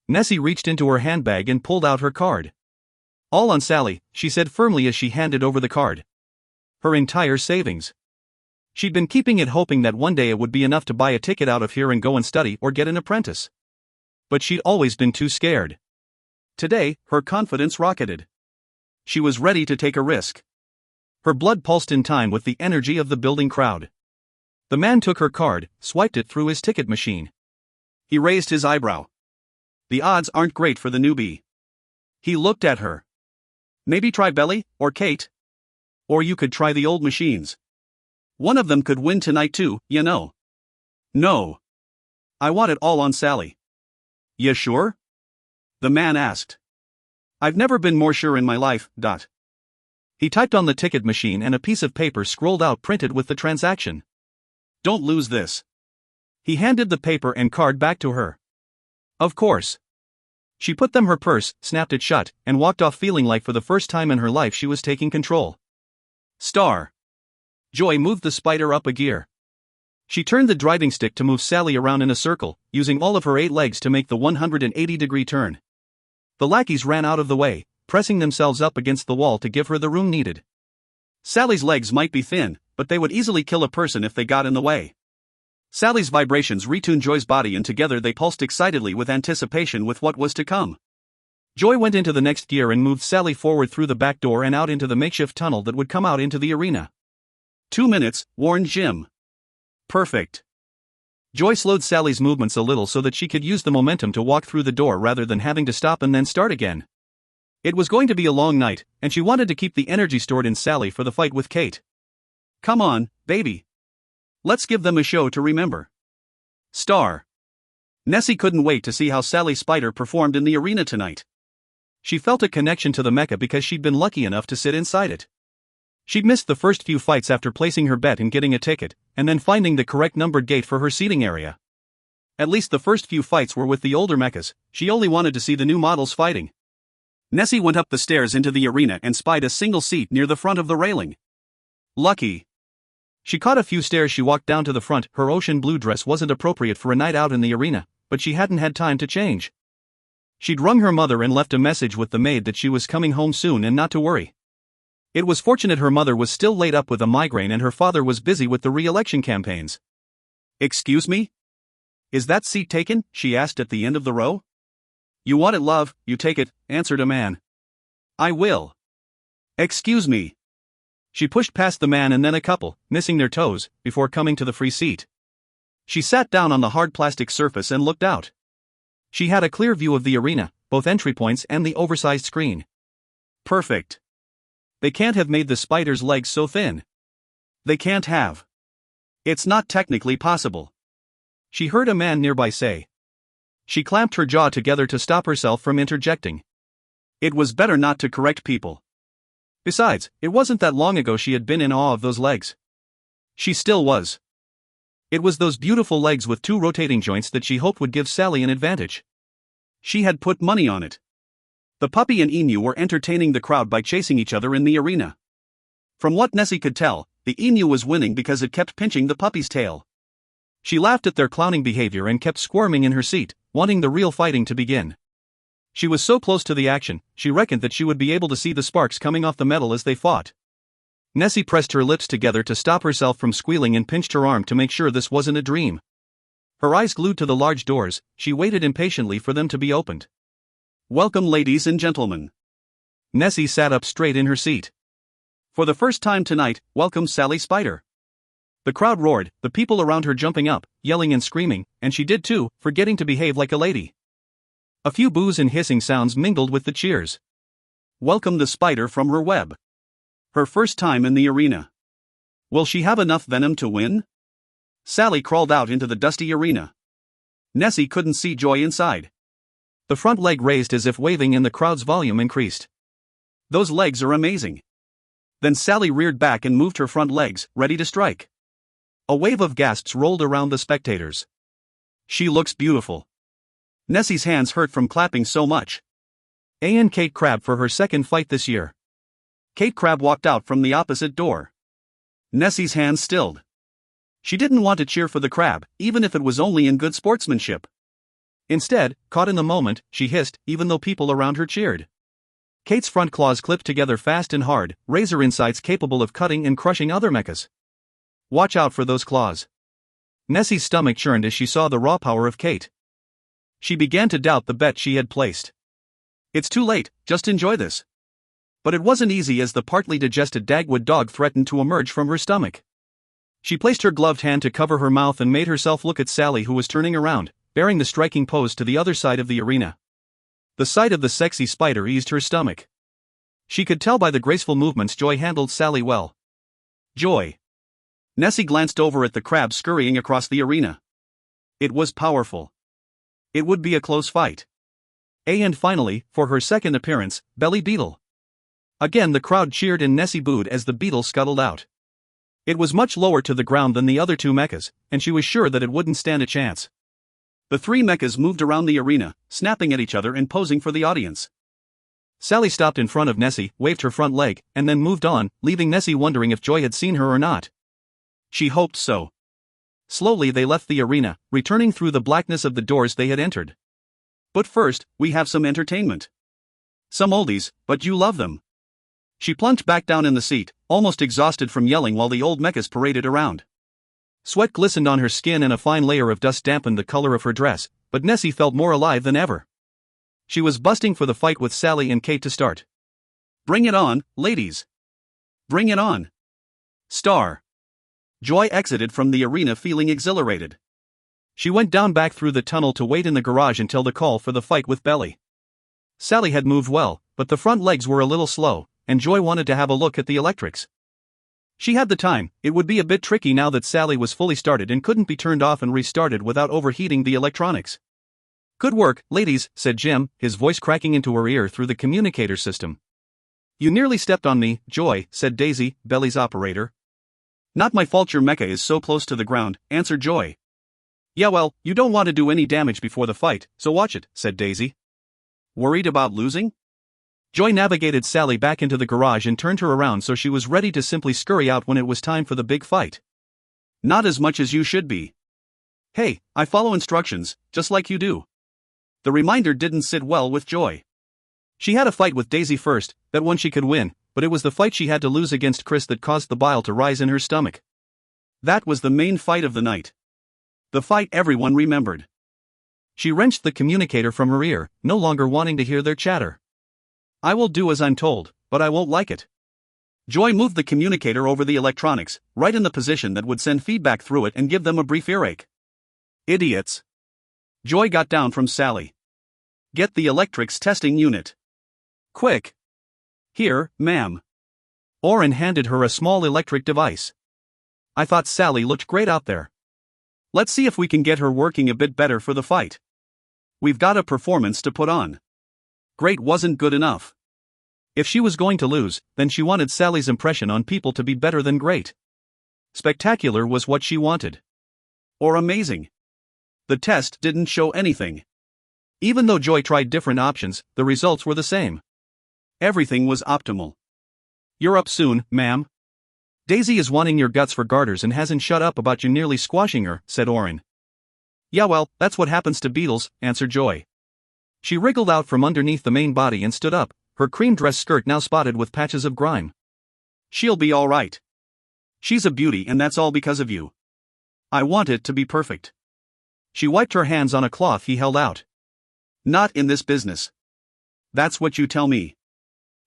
B: Nessie reached into her handbag and pulled out her card. All on Sally, she said firmly as she handed over the card. Her entire savings. She'd been keeping it hoping that one day it would be enough to buy a ticket out of here and go and study or get an apprentice. But she'd always been too scared. Today, her confidence rocketed. She was ready to take a risk. Her blood pulsed in time with the energy of the building crowd.
A: The man took her card, swiped it through his ticket machine.
B: He raised his eyebrow. The odds aren't great for the newbie. He looked at her. Maybe try Belly, or Kate? Or you could try the old machines. One of them could win tonight too, you know. No. I want it all on Sally. You sure? The man asked. I've never been more sure in my life.
A: He typed on the ticket machine and a piece of paper scrolled out printed with the transaction.
B: Don't lose this.
A: He handed the paper and card back to her. Of course. She put them in her purse, snapped it shut, and walked off feeling like for the first time in her life she was taking control.
B: Star.
A: Joy moved the spider up a gear. She turned the driving stick to move Sally around in a circle, using all of her 8 legs to make the 180-degree turn. The lackeys ran out of the way, pressing themselves up against the wall to give her the room needed.
B: Sally's legs might be thin, but they would easily kill a person if they got in the way. Sally's vibrations retuned Joy's body and together they pulsed excitedly with anticipation with what was to come.
A: Joy went into the next gear and moved Sally forward through the back door and out into the makeshift tunnel that would come out into the arena.
B: 2 minutes, warned Jim. Perfect.
A: Joy slowed Sally's movements a little so that she could use the momentum to walk through the door rather than having to stop and then start again. It was going to be a long night, and she wanted to keep the energy stored in Sally for the fight with Kate.
B: Come on, baby. Let's give them a show to remember. Star. Nessie couldn't wait to see how Sally Spider performed in the arena tonight.
A: She felt a connection to the mecha because she'd been lucky enough to sit inside it. She'd missed the first few fights after placing her bet and getting a ticket, and then finding the correct numbered gate for her seating area. At least the first few fights were with the older mechas, she only wanted to see the new models fighting.
B: Nessie went up the stairs into the arena and spied a single seat near the front of the railing. Lucky.
A: She caught a few stairs. She walked down to the front. Her ocean blue dress wasn't appropriate for a night out in the arena, but she hadn't had time to change. She'd rung her mother and left a message with the maid that she was coming home soon and not to worry. It was fortunate her mother was still laid up with a migraine and her father was busy with the re-election campaigns.
B: Excuse me? Is that seat taken? She asked at the end of the row. You want it, love, you take it, answered a man. I will. Excuse me.
A: She pushed past the man and then a couple, missing their toes, before coming to the free seat. She sat down on the hard plastic surface and looked out. She had a clear view of the arena, both entry points and the oversized screen.
B: Perfect. They can't have made the spider's legs so thin. They can't have. It's not technically possible.
A: She heard a man nearby say. She clamped her jaw together to stop herself from interjecting.
B: It was better not to correct people.
A: Besides, it wasn't that long ago she had been in awe of those legs. She still was. It was those beautiful legs with 2 rotating joints that she hoped would give Sally an advantage.
B: She had put money on it. The puppy and emu were entertaining the crowd by chasing each other in the arena. From what Nessie could tell, the emu was winning because it kept pinching the puppy's tail.
A: She laughed at their clowning behavior and kept squirming in her seat, wanting the real fighting to begin. She was so close to the action, she reckoned that she would be able to see the sparks coming off the metal as they fought. Nessie pressed her lips together to stop herself from squealing and pinched her arm to make sure this wasn't a dream. Her eyes glued to the large doors, she waited impatiently for them to be opened.
B: Welcome, ladies and gentlemen.
A: Nessie sat up straight in her seat.
B: For the first time tonight, welcome Sally Spider.
A: The crowd roared, the people around her jumping up, yelling and screaming, and she did too, forgetting to behave like a lady. A few boos and hissing sounds mingled with the cheers.
B: Welcome the spider from her web. Her first time in the arena. Will she have enough venom to win? Sally crawled out into the dusty arena. Nessie couldn't see Joy inside.
A: The front leg raised as if waving and the crowd's volume increased.
B: Those legs are amazing. Then Sally reared back and moved her front legs, ready to strike.
A: A wave of gasps rolled around the spectators.
B: She looks beautiful. Nessie's hands hurt from clapping so much.
A: And Kate Crab for her second fight this year.
B: Kate Crab walked out from the opposite door. Nessie's hands stilled. She didn't want to cheer for the crab, even if it was only in good sportsmanship.
A: Instead, caught in the moment, she hissed, even though people around her cheered. Kate's front claws clipped together fast and hard, razor insides capable of cutting and crushing other mechas. Watch out for those claws. Nessie's stomach churned as she saw the raw power of Kate. She began to doubt the bet she had placed.
B: It's too late, just enjoy this. But it wasn't easy as the partly digested Dagwood dog threatened to emerge from her stomach.
A: She placed her gloved hand to cover her mouth and made herself look at Sally, who was turning around, bearing the striking pose to the other side of the arena. The sight of the sexy spider eased her stomach. She could tell by the graceful movements Joy handled Sally well. Joy. Nessie glanced over at the crab scurrying across the arena. It was powerful. It would be a close fight. And finally, for her second appearance, Belly Beetle. Again the crowd cheered and Nessie booed as the beetle scuttled out. It was much lower to the ground than the other two mechas, and she was sure that it wouldn't stand a chance. The three mechas moved around the arena, snapping at each other and posing for the audience. Sally stopped in front of Nessie, waved her front leg, and then moved on, leaving Nessie wondering if Joy had seen her or not. She hoped so. Slowly they left the arena, returning through the blackness of the doors they had entered. But first, we have some entertainment. Some oldies, but you love them. She plunked back down in the seat, almost exhausted from yelling while the old mechas paraded around. Sweat glistened on her skin and a fine layer of dust dampened the color of her dress, but Nessie felt more alive than ever. She was busting for the fight with Sally and Kate to start. Bring it on, ladies. Bring it on. Star. Joy exited from the arena feeling exhilarated. She went down back through the tunnel to wait in the garage until the call for the fight with Belly. Sally had moved well, but the front legs were a little slow, and Joy wanted to have a look at the electrics. She had the time. It would be a bit tricky now that Sally was fully started and couldn't be turned off and restarted without overheating the electronics. Good work, ladies, said Jim, his voice cracking into her ear through the communicator system. You nearly stepped on me, Joy, said Daisy, Belly's operator. Not my fault your mecha is so close to the ground, answered Joy. Yeah well, you don't want to do any damage before the fight, so watch it, said Daisy. Worried about losing? Joy navigated Sally back into the garage and turned her around so she was ready to simply scurry out when it was time for the big fight. Not as much as you should be. Hey, I follow instructions, just like you do. The reminder didn't sit well with Joy. She had a fight with Daisy first, that one she could win, but it was the fight she had to lose against Chris that caused the bile to rise in her stomach. That was the main fight of the night. The fight everyone remembered. She wrenched the communicator from her ear, no longer wanting to hear their chatter. I will do as I'm told, but I won't like it. Joy moved the communicator over the electronics, right in the position that would send feedback through it and give them a brief earache. Idiots. Joy got down from Sally. Get the electrics testing unit. Quick. Here, ma'am. Oren handed her a small electric device. I thought Sally looked great out there. Let's see if we can get her working a bit better for the fight. We've got a performance to put on. Great wasn't good enough. If she was going to lose, then she wanted Sally's impression on people to be better than great. Spectacular was what she wanted. Or amazing. The test didn't show anything. Even though Joy tried different options, the results were the same. Everything was optimal. You're up soon, ma'am. Daisy is wanting your guts for garters and hasn't shut up about you nearly squashing her, said Oren. Yeah well, that's what happens to beetles, answered Joy. She wriggled out from underneath the main body and stood up, her cream dress skirt now spotted with patches of grime. She'll be all right. She's a beauty and that's all because of you. I want it to be perfect. She wiped her hands on a cloth he held out. Not in this business. That's what you tell me.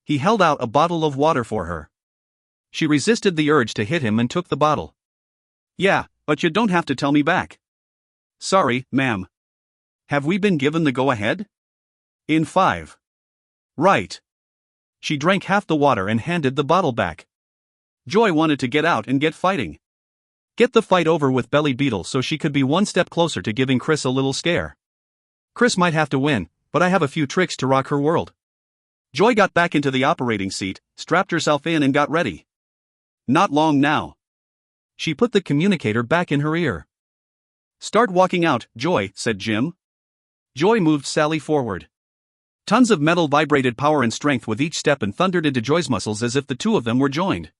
A: He held out a bottle of water for her. She resisted the urge to hit him and took the bottle. Yeah, but you don't have to tell me back. Sorry, ma'am. Have we been given the go-ahead? In 5. Right. She drank half the water and handed the bottle back. Joy wanted to get out and get fighting. Get the fight over with Belly Beetle so she could be one step closer to giving Chris a little scare. Chris might have to win, but I have a few tricks to rock her world. Joy got back into the operating seat, strapped herself in and got ready. Not long now. She put the communicator back in her ear. Start walking out, Joy, said Jim. Joy moved Sally forward. Tons of metal vibrated power and strength with each step and thundered into Joy's muscles as if the two of them were joined.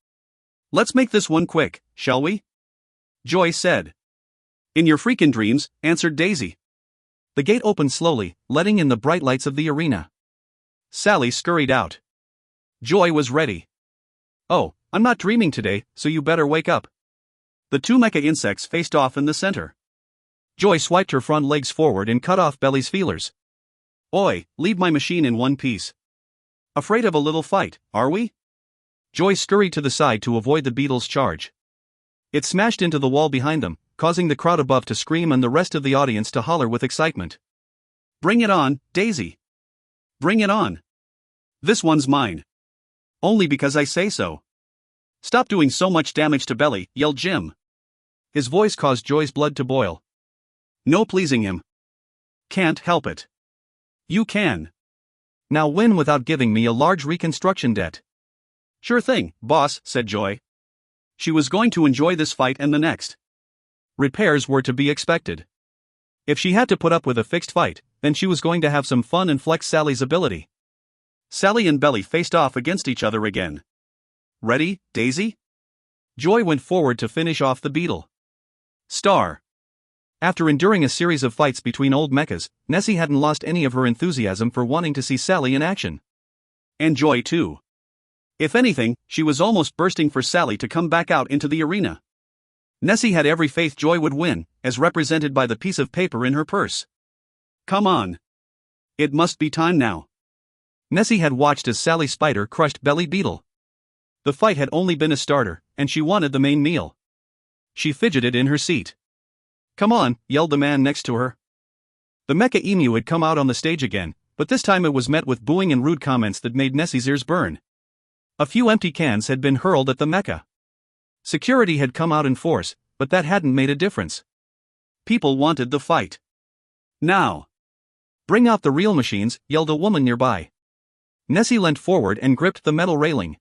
A: Let's make this one quick, shall we? Joy said. In your freakin' dreams, answered Daisy. The gate opened slowly, letting in the bright lights of the arena. Sally scurried out. Joy was ready. Oh, I'm not dreaming today, so you better wake up. The two mecha insects faced off in the center. Joy swiped her front legs forward and cut off Belly's feelers. Oi, leave my machine in one piece. Afraid of a little fight, are we? Joy scurried to the side to avoid the beetle's charge. It smashed into the wall behind them, causing the crowd above to scream and the rest of the audience to holler with excitement.
B: "Bring it on, Daisy! Bring it on! This one's mine! Only because I say so! Stop doing so much damage to Belly," yelled Jim.
A: His voice caused Joy's blood to boil.
B: "No pleasing him. Can't help it. You can.
A: Now win without giving me a large reconstruction debt."
B: "Sure thing, boss," said Joy. She was going to enjoy this fight and the next.
A: Repairs were to be expected. If she had to put up with a fixed fight, then she was going to have some fun and flex Sally's ability.
B: Sally and Belly faced off against each other again. "Ready, Daisy?"
A: Joy went forward to finish off the beetle.
B: Star.
A: After enduring a series of fights between old mechas, Nessie hadn't lost any of her enthusiasm for wanting to see Sally in action.
B: And Joy too. If anything, she was almost bursting for Sally to come back out into the arena. Nessie had every faith Joy would win, as represented by the piece of paper in her purse. Come on. It must be time now.
A: Nessie had watched as Sally Spider crushed Belly Beetle. The fight had only been a starter, and she wanted the main meal. She fidgeted in her seat. "Come on," yelled the man next to her. The Mecha Emu had come out on the stage again, but this time it was met with booing and rude comments that made Nessie's ears burn. A few empty cans had been hurled at the mecha. Security had come out in force, but that hadn't made a difference. People wanted the fight. Now. "Bring out the real machines," yelled a woman nearby. Nessie leant forward and gripped the metal railing.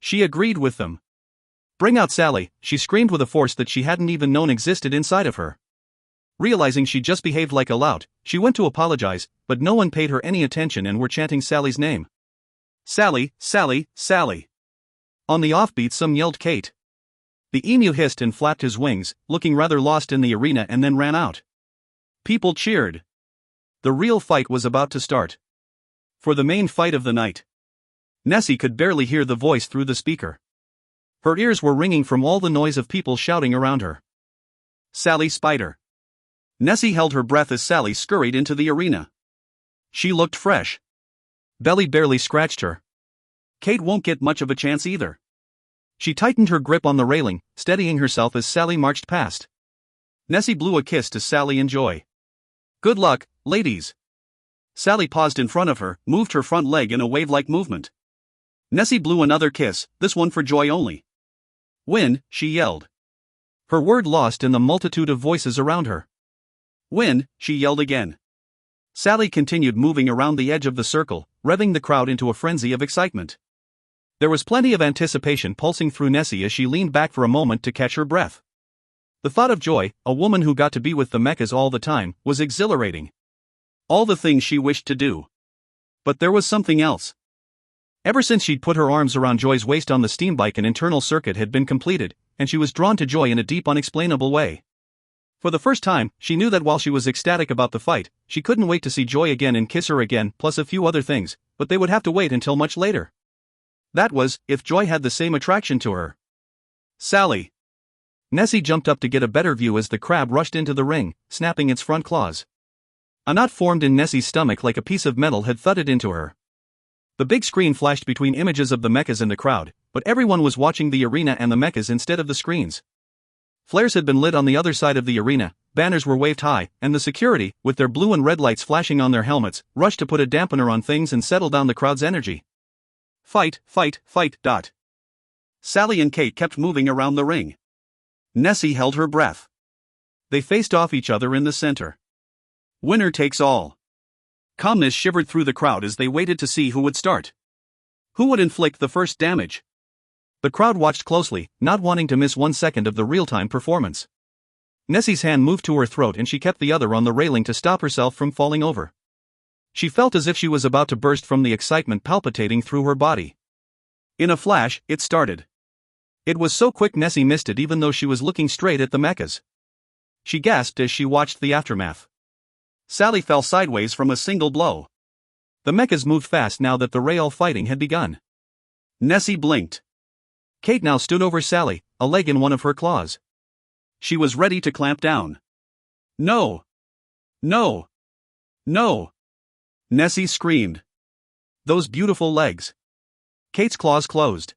A: She agreed with them. "Bring out Sally," she screamed with a force that she hadn't even known existed inside of her. Realizing she just behaved like a lout, she went to apologize, but no one paid her any attention and were chanting Sally's name. "Sally, Sally, Sally." On the offbeat some yelled Kate. The emu hissed and flapped his wings, looking rather lost in the arena, and then ran out. People cheered. The real fight was about to start. For the main fight of the night. Nessie could barely hear the voice through the speaker. Her ears were ringing from all the noise of people shouting around her. Sally Spider. Nessie held her breath as Sally scurried into the arena. She looked fresh. Belly barely scratched her. Kate won't get much of a chance either. She tightened her grip on the railing, steadying herself as Sally marched past. Nessie blew a kiss to Sally and Joy. "Good luck, ladies." Sally paused in front of her, moved her front leg in a wave-like movement. Nessie blew another kiss, this one for Joy only. "Win," she yelled. Her word lost in the multitude of voices around her. "Win," she yelled again. Sally continued moving around the edge of the circle, revving the crowd into a frenzy of excitement. There was plenty of anticipation pulsing through Nessie as she leaned back for a moment to catch her breath. The thought of Joy, a woman who got to be with the mechas all the time, was exhilarating. All the things she wished to do. But there was something else. Ever since she'd put her arms around Joy's waist on the steam bike, an internal circuit had been completed, and she was drawn to Joy in a deep, unexplainable way. For the first time, she knew that while she was ecstatic about the fight, she couldn't wait to see Joy again and kiss her again, plus a few other things, but they would have to wait until much later. That was, if Joy had the same attraction to her. "Sally." Nessie jumped up to get a better view as the crab rushed into the ring, snapping its front claws. A knot formed in Nessie's stomach like a piece of metal had thudded into her. The big screen flashed between images of the mechas and the crowd, but everyone was watching the arena and the mechas instead of the screens. Flares had been lit on the other side of the arena, banners were waved high, and the security, with their blue and red lights flashing on their helmets, rushed to put a dampener on things and settle down the crowd's energy. Fight, fight, fight. Sally and Kate kept moving around the ring. Nessie held her breath. They faced off each other in the center. Winner takes all. Calmness shivered through the crowd as they waited to see who would start. Who would inflict the first damage? The crowd watched closely, not wanting to miss 1 second of the real-time performance. Nessie's hand moved to her throat and she kept the other on the railing to stop herself from falling over. She felt as if she was about to burst from the excitement palpitating through her body. In a flash, it started. It was so quick Nessie missed it even though she was looking straight at the mechas. She gasped as she watched the aftermath. Sally fell sideways from a single blow. The mechas moved fast now that the real fighting had begun. Nessie blinked. Kate now stood over Sally, a leg in one of her claws. She was ready to clamp down. "No! No! No!" Nessie screamed. Those beautiful legs. Kate's claws closed.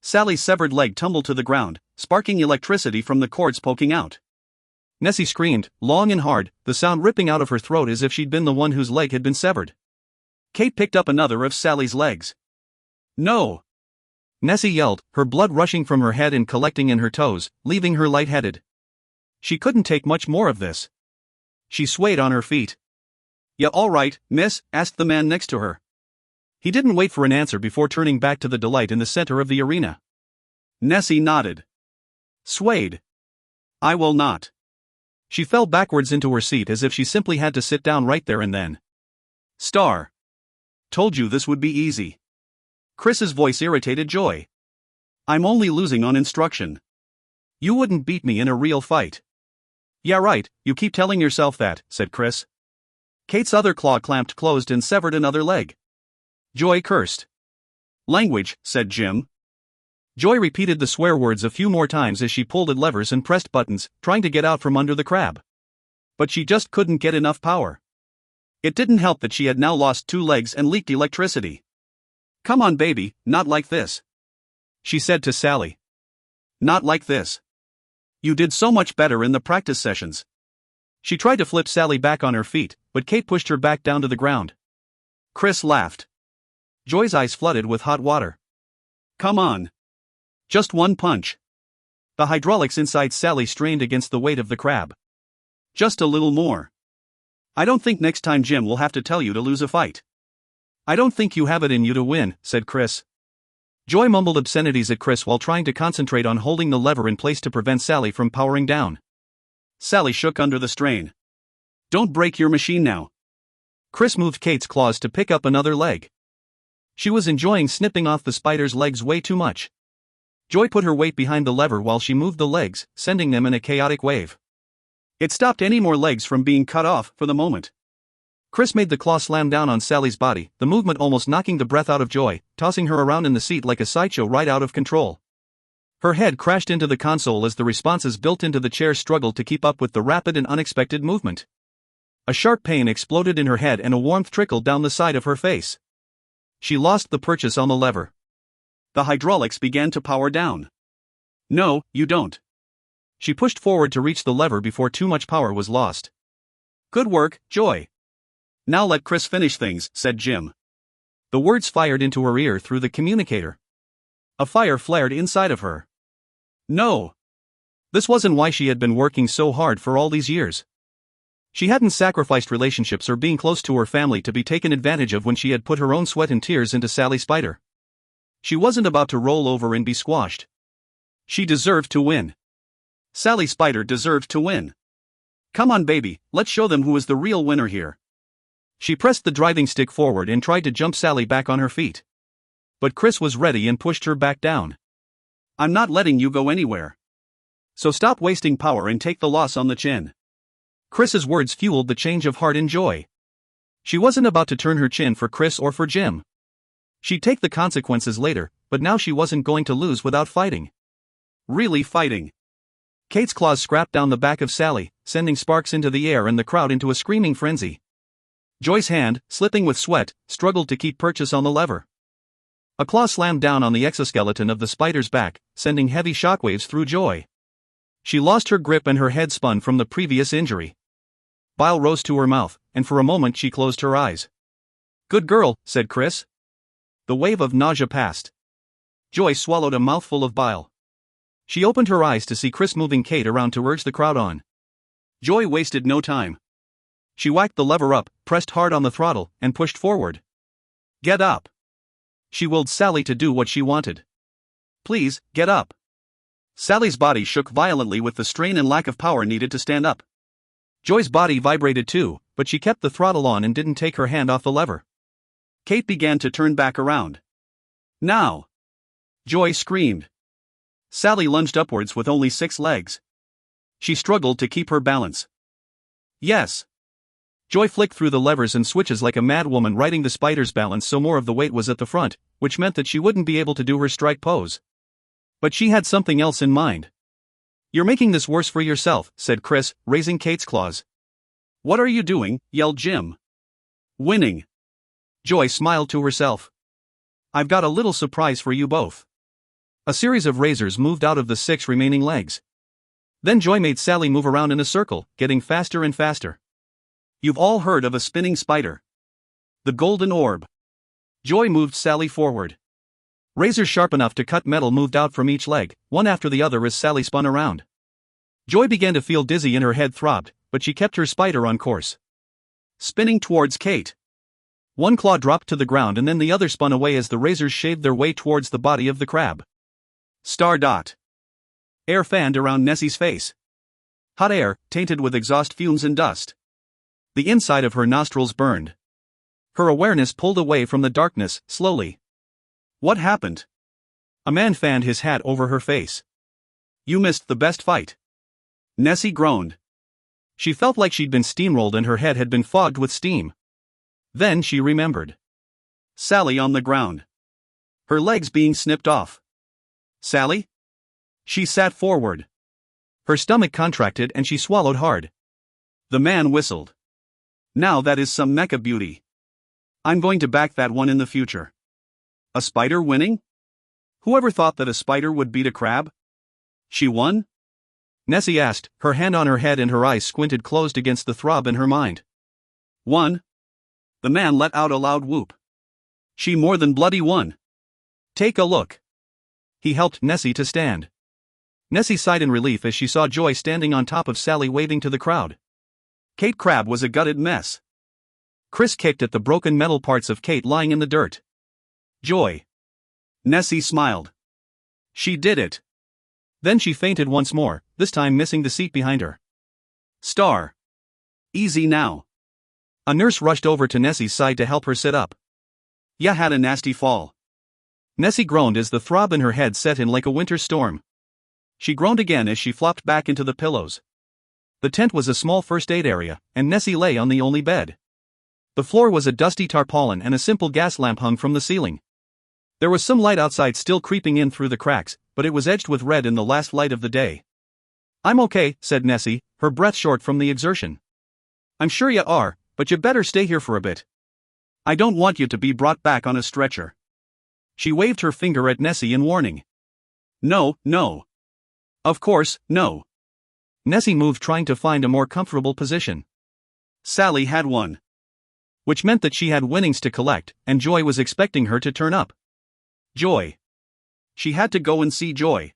B: Sally's severed leg tumbled to the ground, sparking electricity from the cords poking out.
A: Nessie screamed, long and hard, the sound ripping out of her throat as if she'd been the one whose leg had been severed.
B: Kate picked up another of Sally's legs. No!
A: Nessie yelled, her blood rushing from her head and collecting in her toes, leaving her lightheaded. She couldn't take much more of this. She swayed on her feet.
B: "Ya all right, miss?" asked the man next to her.
A: He didn't wait for an answer before turning back to the delight in the center of the arena.
B: Nessie nodded. "Swayed. I will not."
A: She fell backwards into her seat as if she simply had to sit down right there and then.
B: "Star. Told you this would be easy." Chris's voice irritated Joy. "I'm only losing on instruction. You wouldn't beat me in a real fight."
A: "Yeah right, you keep telling yourself that," said Chris.
B: Kate's other claw clamped closed and severed another leg.
A: Joy cursed.
B: "Language," said Jim.
A: Joy repeated the swear words a few more times as she pulled at levers and pressed buttons, trying to get out from under the crab. But she just couldn't get enough power.
B: It didn't help that she had now lost 2 legs and leaked electricity. "Come on baby, not like this,"
A: she said to Sally.
B: "Not like this. You did so much better in the practice sessions."
A: She tried to flip Sally back on her feet, but Kate pushed her back down to the ground.
B: Chris laughed.
A: Joy's eyes flooded with hot water.
B: "Come on. Just one punch."
A: The hydraulics inside Sally strained against the weight of the crab.
B: "Just a little more. I don't think next time Jim will have to tell you to lose a fight."
A: "I don't think you have it in you to win," said Chris. Joy mumbled obscenities at Chris while trying to concentrate on holding the lever in place to prevent Sally from powering down.
B: Sally shook under the strain. "Don't break your machine now."
A: Chris moved Kate's claws to pick up another leg. She was enjoying snipping off the spider's legs way too much. Joy put her weight behind the lever while she moved the legs, sending them in a chaotic wave.
B: It stopped any more legs from being cut off for the moment.
A: Chris made the claw slam down on Sally's body, the movement almost knocking the breath out of Joy, tossing her around in the seat like a sideshow right out of control. Her head crashed into the console as the responses built into the chair struggled to keep up with the rapid and unexpected movement. A sharp pain exploded in her head and a warmth trickled down the side of her face. She lost the purchase on the lever.
B: The hydraulics began to power down. "No, you don't."
A: She pushed forward to reach the lever before too much power was lost.
B: "Good work, Joy. Now let Chris finish things," said Jim.
A: The words fired into her ear through the communicator. A fire flared inside of her.
B: No.
A: This wasn't why she had been working so hard for all these years. She hadn't sacrificed relationships or being close to her family to be taken advantage of when she had put her own sweat and tears into Sally Spider. She wasn't about to roll over and be squashed. She deserved to win.
B: Sally Spider deserved to win. "Come on baby, let's show them who is the real winner here."
A: She pressed the driving stick forward and tried to jump Sally back on her feet. But Chris was ready and pushed her back down.
B: "I'm not letting you go anywhere. So stop wasting power and take the loss on the chin."
A: Chris's words fueled the change of heart in Joy. She wasn't about to turn her chin for Chris or for Jim. She'd take the consequences later, but now she wasn't going to lose without fighting.
B: Really fighting.
A: Kate's claws scrapped down the back of Sally, sending sparks into the air and the crowd into a screaming frenzy. Joy's hand, slipping with sweat, struggled to keep purchase on the lever. A claw slammed down on the exoskeleton of the spider's back, sending heavy shockwaves through Joy. She lost her grip and her head spun from the previous injury. Bile rose to her mouth, and for a moment she closed her eyes. "Good girl," said Chris. The wave of nausea passed. Joy swallowed a mouthful of bile. She opened her eyes to see Chris moving Kate around to urge the crowd on.
B: Joy wasted no time.
A: She whacked the lever up, pressed hard on the throttle, and pushed forward.
B: "Get up."
A: She willed Sally to do what she wanted.
B: "Please, get up." Sally's body shook violently with the strain and lack of power needed to stand up.
A: Joy's body vibrated too, but she kept the throttle on and didn't take her hand off the lever.
B: Kate began to turn back around. "Now!" Joy screamed. Sally lunged upwards with only 6 legs. She struggled to keep her balance. "Yes."
A: Joy flicked through the levers and switches like a madwoman, riding the spider's balance so more of the weight was at the front, which meant that she wouldn't be able to do her strike pose. But she had something else in mind. "You're making this worse for yourself," said Chris, raising Kate's claws.
B: "What are you doing?" yelled Jim. "Winning."
A: Joy smiled to herself. "I've got a little surprise for you both." A series of razors moved out of the 6 remaining legs. Then Joy made Sally move around in a circle, getting faster and faster.
B: You've all heard of a spinning spider. The golden orb. Joy moved Sally forward.
A: Razors sharp enough to cut metal moved out from each leg, one after the other as Sally spun around. Joy began to feel dizzy and her head throbbed, but she kept her spider on course.
B: Spinning towards Kate.
A: One claw dropped to the ground and then the other spun away as the razors shaved their way towards the body of the crab.
B: Star dot. Air fanned around Nessie's face. Hot air, tainted with exhaust fumes and dust. The inside of her nostrils burned. Her awareness pulled away from the darkness, slowly. What happened?
A: A man fanned his hat over her face.
B: You missed the best fight. Nessie groaned.
A: She felt like she'd been steamrolled and her head had been fogged with steam. Then she remembered.
B: Sally on the ground. Her legs being snipped off. Sally? She sat forward.
A: Her stomach contracted and she swallowed hard.
B: The man whistled. Now that is some mecha beauty. I'm going to back that one in the future. A spider winning? Whoever thought that a spider would beat a crab? She won?
A: Nessie asked, her hand on her head and her eyes squinted closed against the throb in her mind.
B: Won? The man let out a loud whoop. She more than bloody won. Take a look.
A: He helped Nessie to stand. Nessie sighed in relief as she saw Joy standing on top of Sally waving to the crowd.
B: Kate Crab was a gutted mess.
A: Chris kicked at the broken metal parts of Kate lying in the dirt.
B: Joy. Nessie smiled. She did it.
A: Then she fainted once more, this time missing the seat behind her.
B: Star. Easy now.
A: A nurse rushed over to Nessie's side to help her sit up.
B: Ya had a nasty fall.
A: Nessie groaned as the throb in her head set in like a winter storm. She groaned again as she flopped back into the pillows. The tent was a small first aid area, and Nessie lay on the only bed. The floor was a dusty tarpaulin and a simple gas lamp hung from the ceiling. There was some light outside still creeping in through the cracks, but it was edged with red in the last light of the day. I'm okay, said Nessie, her breath short from the exertion. I'm sure you are, but you better stay here for a bit. I don't want you to be brought back on a stretcher. She waved her finger at Nessie in warning.
B: No, no. Of course, no.
A: Nessie moved trying to find a more comfortable position.
B: Sally had won.
A: Which meant that she had winnings to collect, and Joy was expecting her to turn up.
B: Joy. She had to go and see Joy.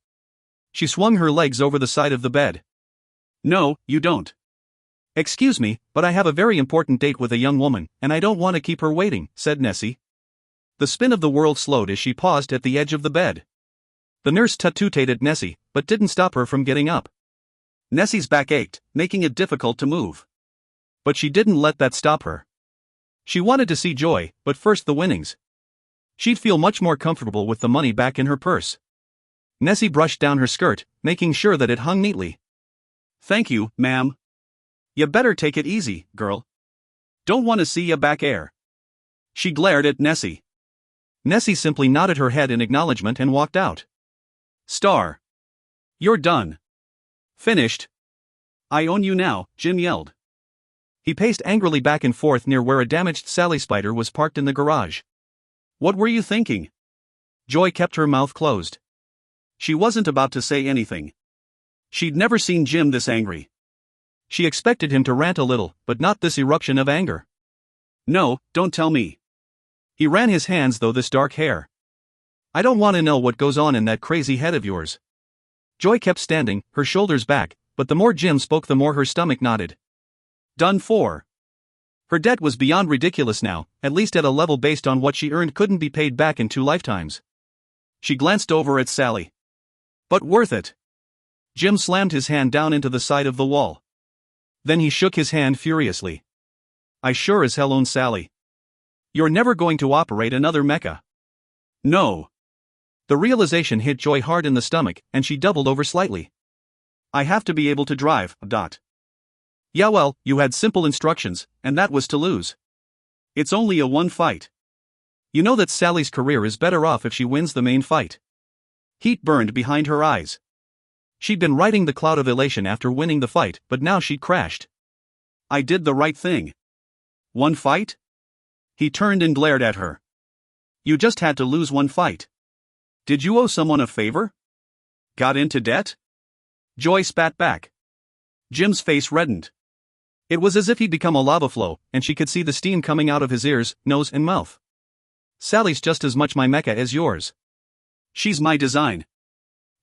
A: She swung her legs over the side of the bed.
B: No, you don't.
A: Excuse me, but I have a very important date with a young woman, and I don't want to keep her waiting, said Nessie. The spin of the world slowed as she paused at the edge of the bed. The nurse tattooed Nessie, but didn't stop her from getting up.
B: Nessie's back ached, making it difficult to move.
A: But she didn't let that stop her. She wanted to see Joy, but first the winnings. She'd feel much more comfortable with the money back in her purse. Nessie brushed down her skirt, making sure that it hung neatly.
B: Thank you, ma'am. You better take it easy, girl. Don't want to see ya back air. She glared at Nessie.
A: Nessie simply nodded her head in acknowledgement and walked out.
B: Star. You're done. Finished. I own you now, Jim yelled.
A: He paced angrily back and forth near where a damaged Sally spider was parked in the garage.
B: What were you thinking?
A: Joy kept her mouth closed.
B: She wasn't about to say anything. She'd never seen Jim this angry.
A: She expected him to rant a little, but not this eruption of anger.
B: No, don't tell me.
A: He ran his hands through this dark hair. I don't want to know what goes on in that crazy head of yours. Joy kept standing, her shoulders back, but the more Jim spoke the more her stomach knotted.
B: Done for.
A: Her debt was beyond ridiculous now, at least at a level based on what she earned couldn't be paid back in 2 lifetimes.
B: She glanced over at Sally. But worth it.
A: Jim slammed his hand down into the side of the wall. Then he shook his hand furiously. I sure as hell own Sally. You're never going to operate another mecha.
B: No.
A: The realization hit Joy hard in the stomach, and she doubled over slightly.
B: I have to be able to drive, .
A: Yeah well, you had simple instructions, and that was to lose.
B: It's only a 1 fight.
A: You know that Sally's career is better off if she wins the main fight.
B: Heat burned behind her eyes.
A: She'd been riding the cloud of elation after winning the fight, but now she'd crashed.
B: I did the right thing. 1 fight? He turned and glared at her. You just had to lose 1 fight. Did you owe someone a favor? Got into debt? Joy spat back. Jim's face reddened.
A: It was as if he'd become a lava flow, and she could see the steam coming out of his ears, nose and mouth. Sally's just as much my mecca as yours.
B: She's my design.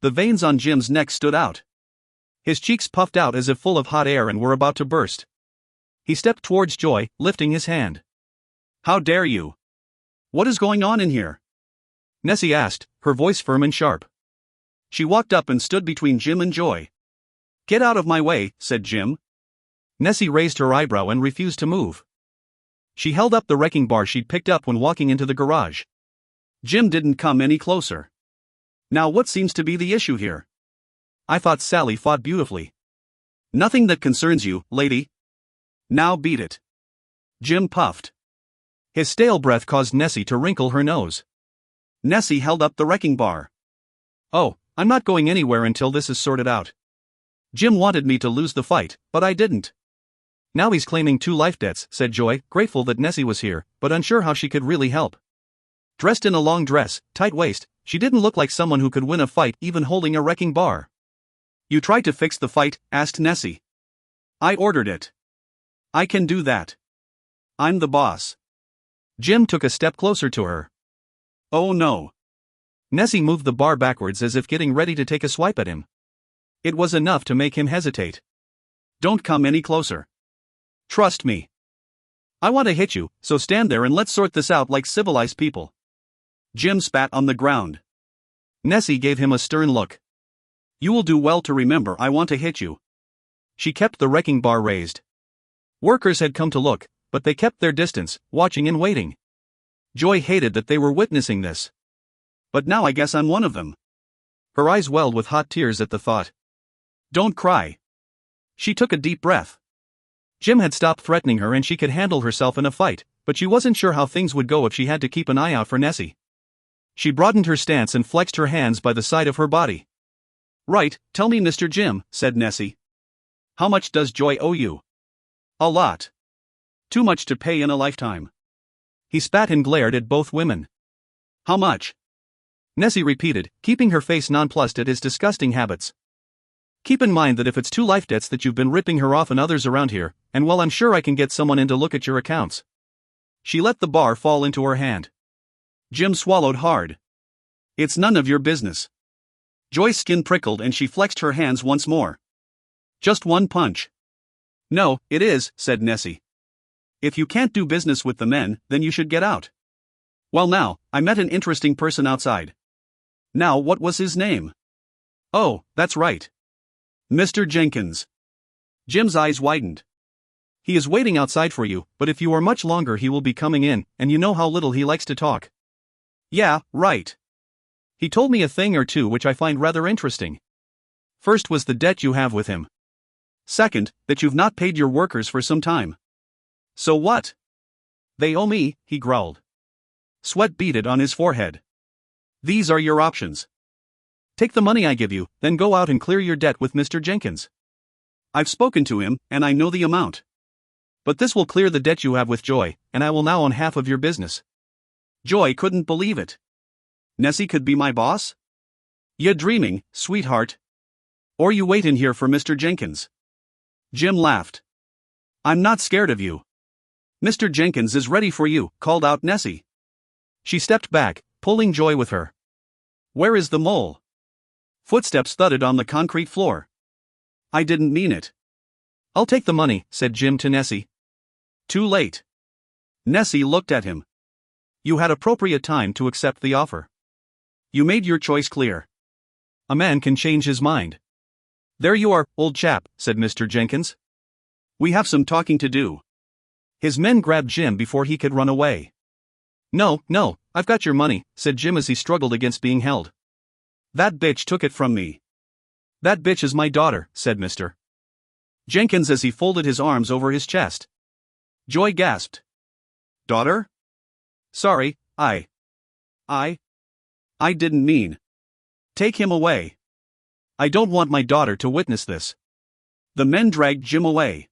B: The veins on Jim's neck stood out.
A: His cheeks puffed out as if full of hot air and were about to burst. He stepped towards Joy, lifting his hand.
B: How dare you? What is going on in here?
A: Nessie asked, her voice firm and sharp.
B: She walked up and stood between Jim and Joy. Get out of my way, said Jim.
A: Nessie raised her eyebrow and refused to move. She held up the wrecking bar she'd picked up when walking into the garage.
B: Jim didn't come any closer. Now what seems to be the issue here?
A: I thought Sally fought beautifully.
B: Nothing that concerns you, lady. Now beat it. Jim puffed.
A: His stale breath caused Nessie to wrinkle her nose.
B: Nessie held up the wrecking bar.
A: Oh, I'm not going anywhere until this is sorted out. Jim wanted me to lose the fight, but I didn't. Now he's claiming 2 life debts, said Joy, grateful that Nessie was here, but unsure how she could really help. Dressed in a long dress, tight waist, she didn't look like someone who could win a fight even holding a wrecking bar.
B: You tried to fix the fight? Asked Nessie. I ordered it. I can do that. I'm the boss.
A: Jim took a step closer to her.
B: Oh no.
A: Nessie moved the bar backwards as if getting ready to take a swipe at him. It was enough to make him hesitate.
B: Don't come any closer. Trust me.
A: I want to hit you, so stand there and let's sort this out like civilized people.
B: Jim spat on the ground.
A: Nessie gave him a stern look.
B: You will do well to remember I want to hit you.
A: She kept the wrecking bar raised. Workers had come to look, but they kept their distance, watching and waiting. Joy hated that they were witnessing this.
B: But now I guess I'm one of them.
A: Her eyes welled with hot tears at the thought.
B: Don't cry.
A: She took a deep breath. Jim had stopped threatening her and she could handle herself in a fight, but she wasn't sure how things would go if she had to keep an eye out for Nessie. She broadened her stance and flexed her hands by the side of her body.
B: Right, tell me, Mr. Jim, said Nessie. How much does Joy owe you? A lot. Too much to pay in a lifetime.
A: He spat and glared at both women.
B: How much?
A: Nessie repeated, keeping her face nonplussed at his disgusting habits. Keep in mind that if it's 2 life debts that you've been ripping her off and others around here, and well, I'm sure I can get someone in to look at your accounts. She let the bar fall into her hand.
B: Jim swallowed hard. It's none of your business. Joy's skin prickled and she flexed her hands once more. Just one punch. No, it is, said Nessie. If you can't do business with the men, then you should get out. Well now, I met an interesting person outside. Now what was his name? Oh, that's right. Mr. Jenkins. Jim's eyes widened.
A: He is waiting outside for you, but if you are much longer he will be coming in, and you know how little he likes to talk.
B: Yeah, right.
A: He told me a thing or two which I find rather interesting. First was the debt you have with him.
B: Second, that you've not paid your workers for some time. So what?
A: They owe me, he growled.
B: Sweat beaded on his forehead. These are your options.
A: Take the money I give you, then go out and clear your debt with Mr. Jenkins.
B: I've spoken to him, and I know the amount.
A: But this will clear the debt you have with Joy, and I will now own half of your business.
B: Joy couldn't believe it. Nessie could be my boss? You're dreaming, sweetheart. Or you wait in here for Mr. Jenkins. Jim laughed. I'm not scared of you. Mr. Jenkins is ready for you, called out Nessie.
A: She stepped back, pulling Joy with her.
B: Where is the mole? Footsteps thudded on the concrete floor. I didn't mean it.
A: I'll take the money, said Jim to Nessie.
B: Too late. Nessie looked at him.
A: You had appropriate time to accept the offer.
B: You made your choice clear.
A: A man can change his mind. There you are, old chap, said Mr. Jenkins.
B: We have some talking to do.
A: His men grabbed Jim before he could run away. No, I've got your money, said Jim as he struggled against being held.
B: That bitch took it from me.
A: That bitch is my daughter, said Mr.
B: Jenkins as he folded his arms over his chest. Joy gasped. Daughter? Sorry, I didn't mean. Take him away.
A: I don't want my daughter to witness this.
B: The men dragged Jim away.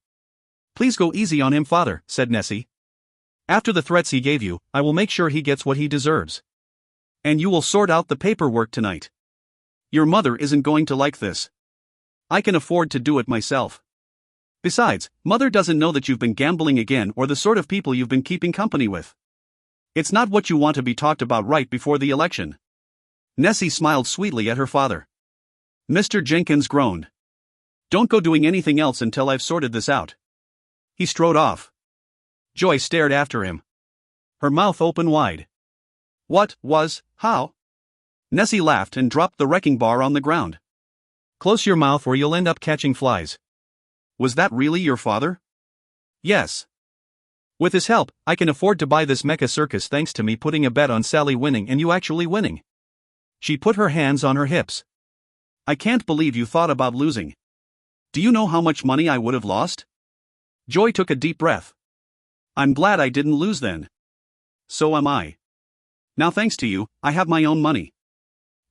A: Please go easy on him, father, said Nessie. After the threats he gave you, I will make sure he gets what he deserves.
B: And you will sort out the paperwork tonight. Your mother isn't going to like this. I can afford to do it myself. Besides, Mother doesn't know that you've been gambling again or the sort of people you've been keeping company with. It's not what you want to be talked about right before the election. Nessie smiled sweetly at her father. Mr. Jenkins groaned. Don't go doing anything else until I've sorted this out. He strode off. Joy stared after him. Her mouth open wide. How? Nessie laughed and dropped the wrecking bar on the ground.
A: Close your mouth or you'll end up catching flies.
B: Was that really your father? Yes.
A: With his help, I can afford to buy this mecha circus thanks to me putting a bet on Sally winning and you actually winning. She put her hands on her hips.
B: I can't believe you thought about losing. Do you know how much money I would have lost? Joy took a deep breath. I'm glad I didn't lose then. So am I. Now thanks to you, I have my own money.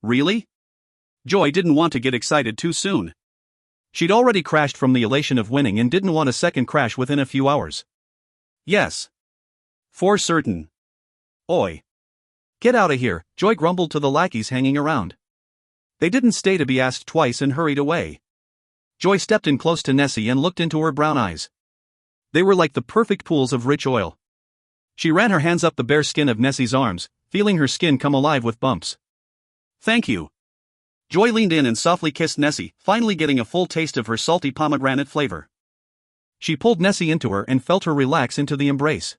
B: Really? Joy didn't want to get excited too soon.
A: She'd already crashed from the elation of winning and didn't want a second crash within a few hours.
B: Yes. For certain.
A: Oi. Get out of here, Joy grumbled to the lackeys hanging around. They didn't stay to be asked twice and hurried away. Joy stepped in close to Nessie and looked into her brown eyes. They were like the perfect pools of rich oil. She ran her hands up the bare skin of Nessie's arms, feeling her skin come alive with bumps.
B: Thank you. Joy leaned in and softly kissed Nessie, finally getting a full taste of her salty pomegranate flavor.
A: She pulled Nessie into her and felt her relax into the embrace.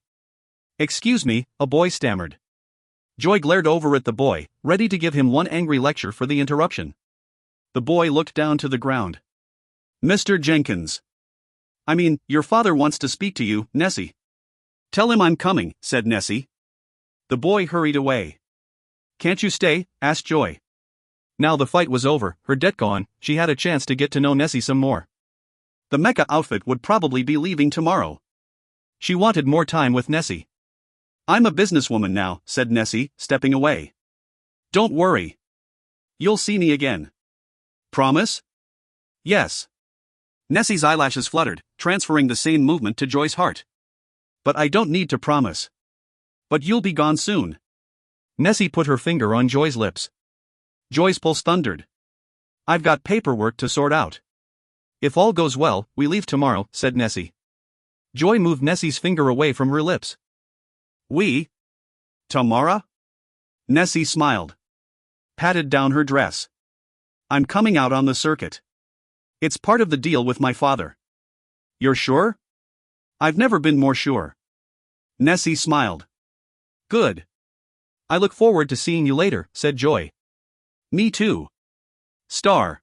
A: Excuse me, a boy stammered. Joy glared over at the boy, ready to give him one angry lecture for the interruption. The boy looked down to the ground. Mr. Jenkins. Your father wants to speak to you, Nessie.
B: Tell him I'm coming, said Nessie. The boy hurried away.
A: Can't you stay? Asked Joy. Now the fight was over, her debt gone, she had a chance to get to know Nessie some more.
B: The mecha outfit would probably be leaving tomorrow.
A: She wanted more time with Nessie.
B: I'm a businesswoman now, said Nessie, stepping away. Don't worry. You'll see me again. Promise? Yes. Nessie's eyelashes fluttered, transferring the same movement to Joy's heart. But I don't need to promise. But you'll be gone soon.
A: Nessie put her finger on Joy's lips.
B: Joy's pulse thundered.
A: I've got paperwork to sort out. If all goes well, we leave tomorrow, said Nessie. Joy moved Nessie's finger away from her lips.
B: We? Tomorrow? Nessie smiled. Patted down her dress. I'm coming out on the circuit. It's part of the deal with my father. You're sure? I've never been more sure. Nessie smiled. Good.
A: I look forward to seeing you later, said Joy.
B: Me too. Star.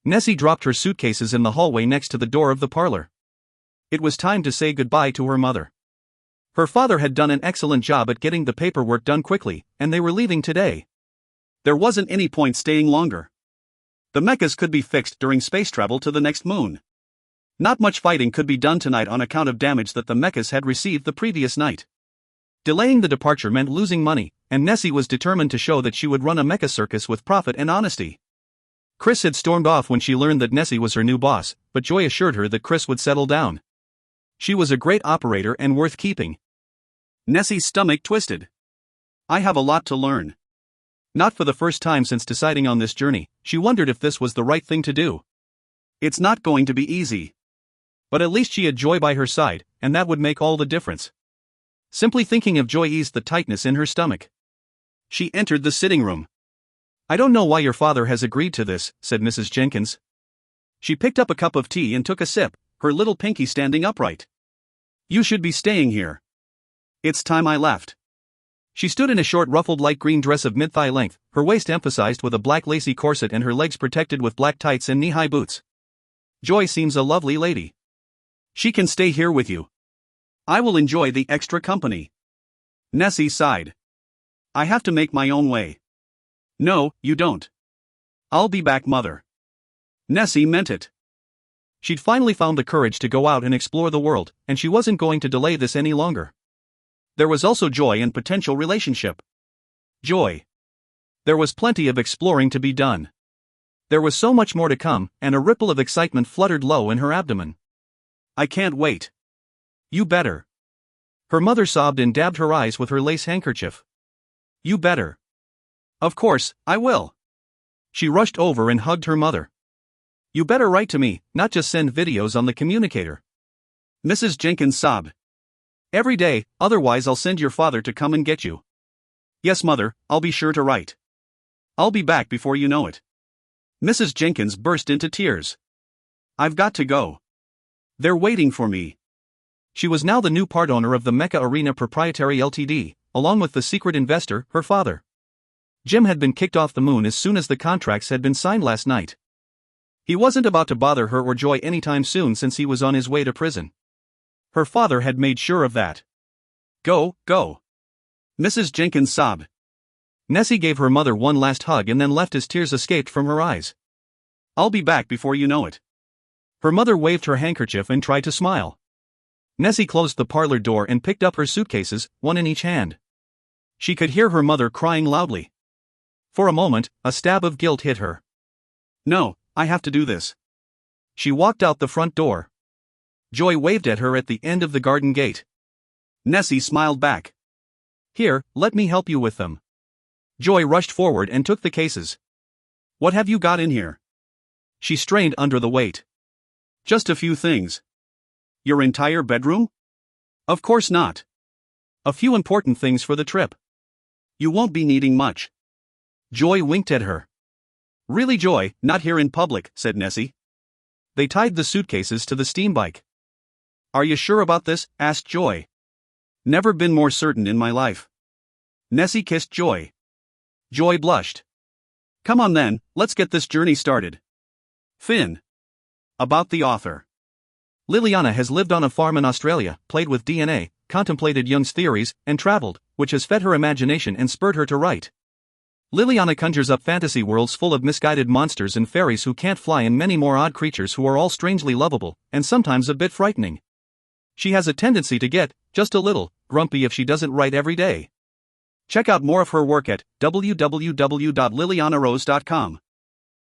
A: Nessie dropped her suitcases in the hallway next to the door of the parlor. It was time to say goodbye to her mother. Her father had done an excellent job at getting the paperwork done quickly, and they were leaving today.
B: There wasn't any point staying longer. The mechas could be fixed during space travel to the next moon. Not much fighting could be done tonight on account of damage that the mechas had received the previous night. Delaying the departure meant losing money, and Nessie was determined to show that she would run a mecha circus with profit and honesty. Chris had stormed off when she learned that Nessie was her new boss, but Joy assured her that Chris would settle down. She was a great operator and worth keeping. Nessie's stomach twisted. I have a lot to learn.
A: Not for the first time since deciding on this journey, she wondered if this was the right thing to do.
B: It's not going to be easy.
A: But at least she had Joy by her side, and that would make all the difference. Simply thinking of Joy eased the tightness in her stomach. She entered the sitting room. I don't know why your father has agreed to this, said Mrs. Jenkins. She picked up a cup of tea and took a sip, her little pinky standing upright. You should be staying here. It's time I left. She stood in a short ruffled light green dress of mid-thigh length, her waist emphasized with a black lacy corset and her legs protected with black tights and knee-high boots. Joy seems a lovely lady. She can stay here with you. I will enjoy the extra company. Nessie sighed. I have to make my own way. No, you don't. I'll be back, Mother. Nessie meant it. She'd finally found the courage to go out and explore the world, and she wasn't going to delay this any longer. There was also joy and potential relationship. Joy. There was plenty of exploring to be done. There was so much more to come, and a ripple of excitement fluttered low in her abdomen. I can't wait. You better. Her mother sobbed and dabbed her eyes with her lace handkerchief. You better.
B: Of course, I will.
A: She rushed over and hugged her mother. You better write to me, not just send videos on the communicator.
B: Mrs. Jenkins sobbed.
A: Every day, otherwise I'll send your father to come and get you.
B: Yes, Mother, I'll be sure to write. I'll be back before you know it. Mrs. Jenkins burst into tears. I've got to go. They're waiting for me.
A: She was now the new part owner of the Mecca Arena Proprietary Ltd., along with the secret investor, her father. Jim had been kicked off the moon as soon as the contracts had been signed last night. He wasn't about to bother her or Joy anytime soon since he was on his way to prison. Her father had made sure of that.
B: Go, go. Mrs. Jenkins sobbed.
A: Nessie gave her mother one last hug and then left as tears escaped from her eyes.
B: I'll be back before you know it.
A: Her mother waved her handkerchief and tried to smile. Nessie closed the parlor door and picked up her suitcases, one in each hand. She could hear her mother crying loudly. For a moment, a stab of guilt hit her.
B: No, I have to do this.
A: She walked out the front door. Joy waved at her at the end of the garden gate.
B: Nessie smiled back.
A: Here, let me help you with them. Joy rushed forward and took the cases.
B: What have you got in here?
A: She strained under the weight.
B: Just a few things. Your entire bedroom?
A: Of course not. A few important things for the trip.
B: You won't be needing much.
A: Joy winked at her.
B: Really, Joy, not here in public, said Nessie.
A: They tied the suitcases to the steam bike.
B: Are you sure about this? Asked Joy. Never been more certain in my life. Nessie kissed Joy.
A: Joy blushed.
B: Come on then, let's get this journey started. Finn. About the author.
A: Liliana has lived on a farm in Australia, played with DNA, contemplated Jung's theories, and traveled, which has fed her imagination and spurred her to write. Liliana conjures up fantasy worlds full of misguided monsters and fairies who can't fly and many more odd creatures who are all strangely lovable, and sometimes a bit frightening. She has a tendency to get, just a little, grumpy if she doesn't write every day. Check out more of her work at www.lilianarose.com.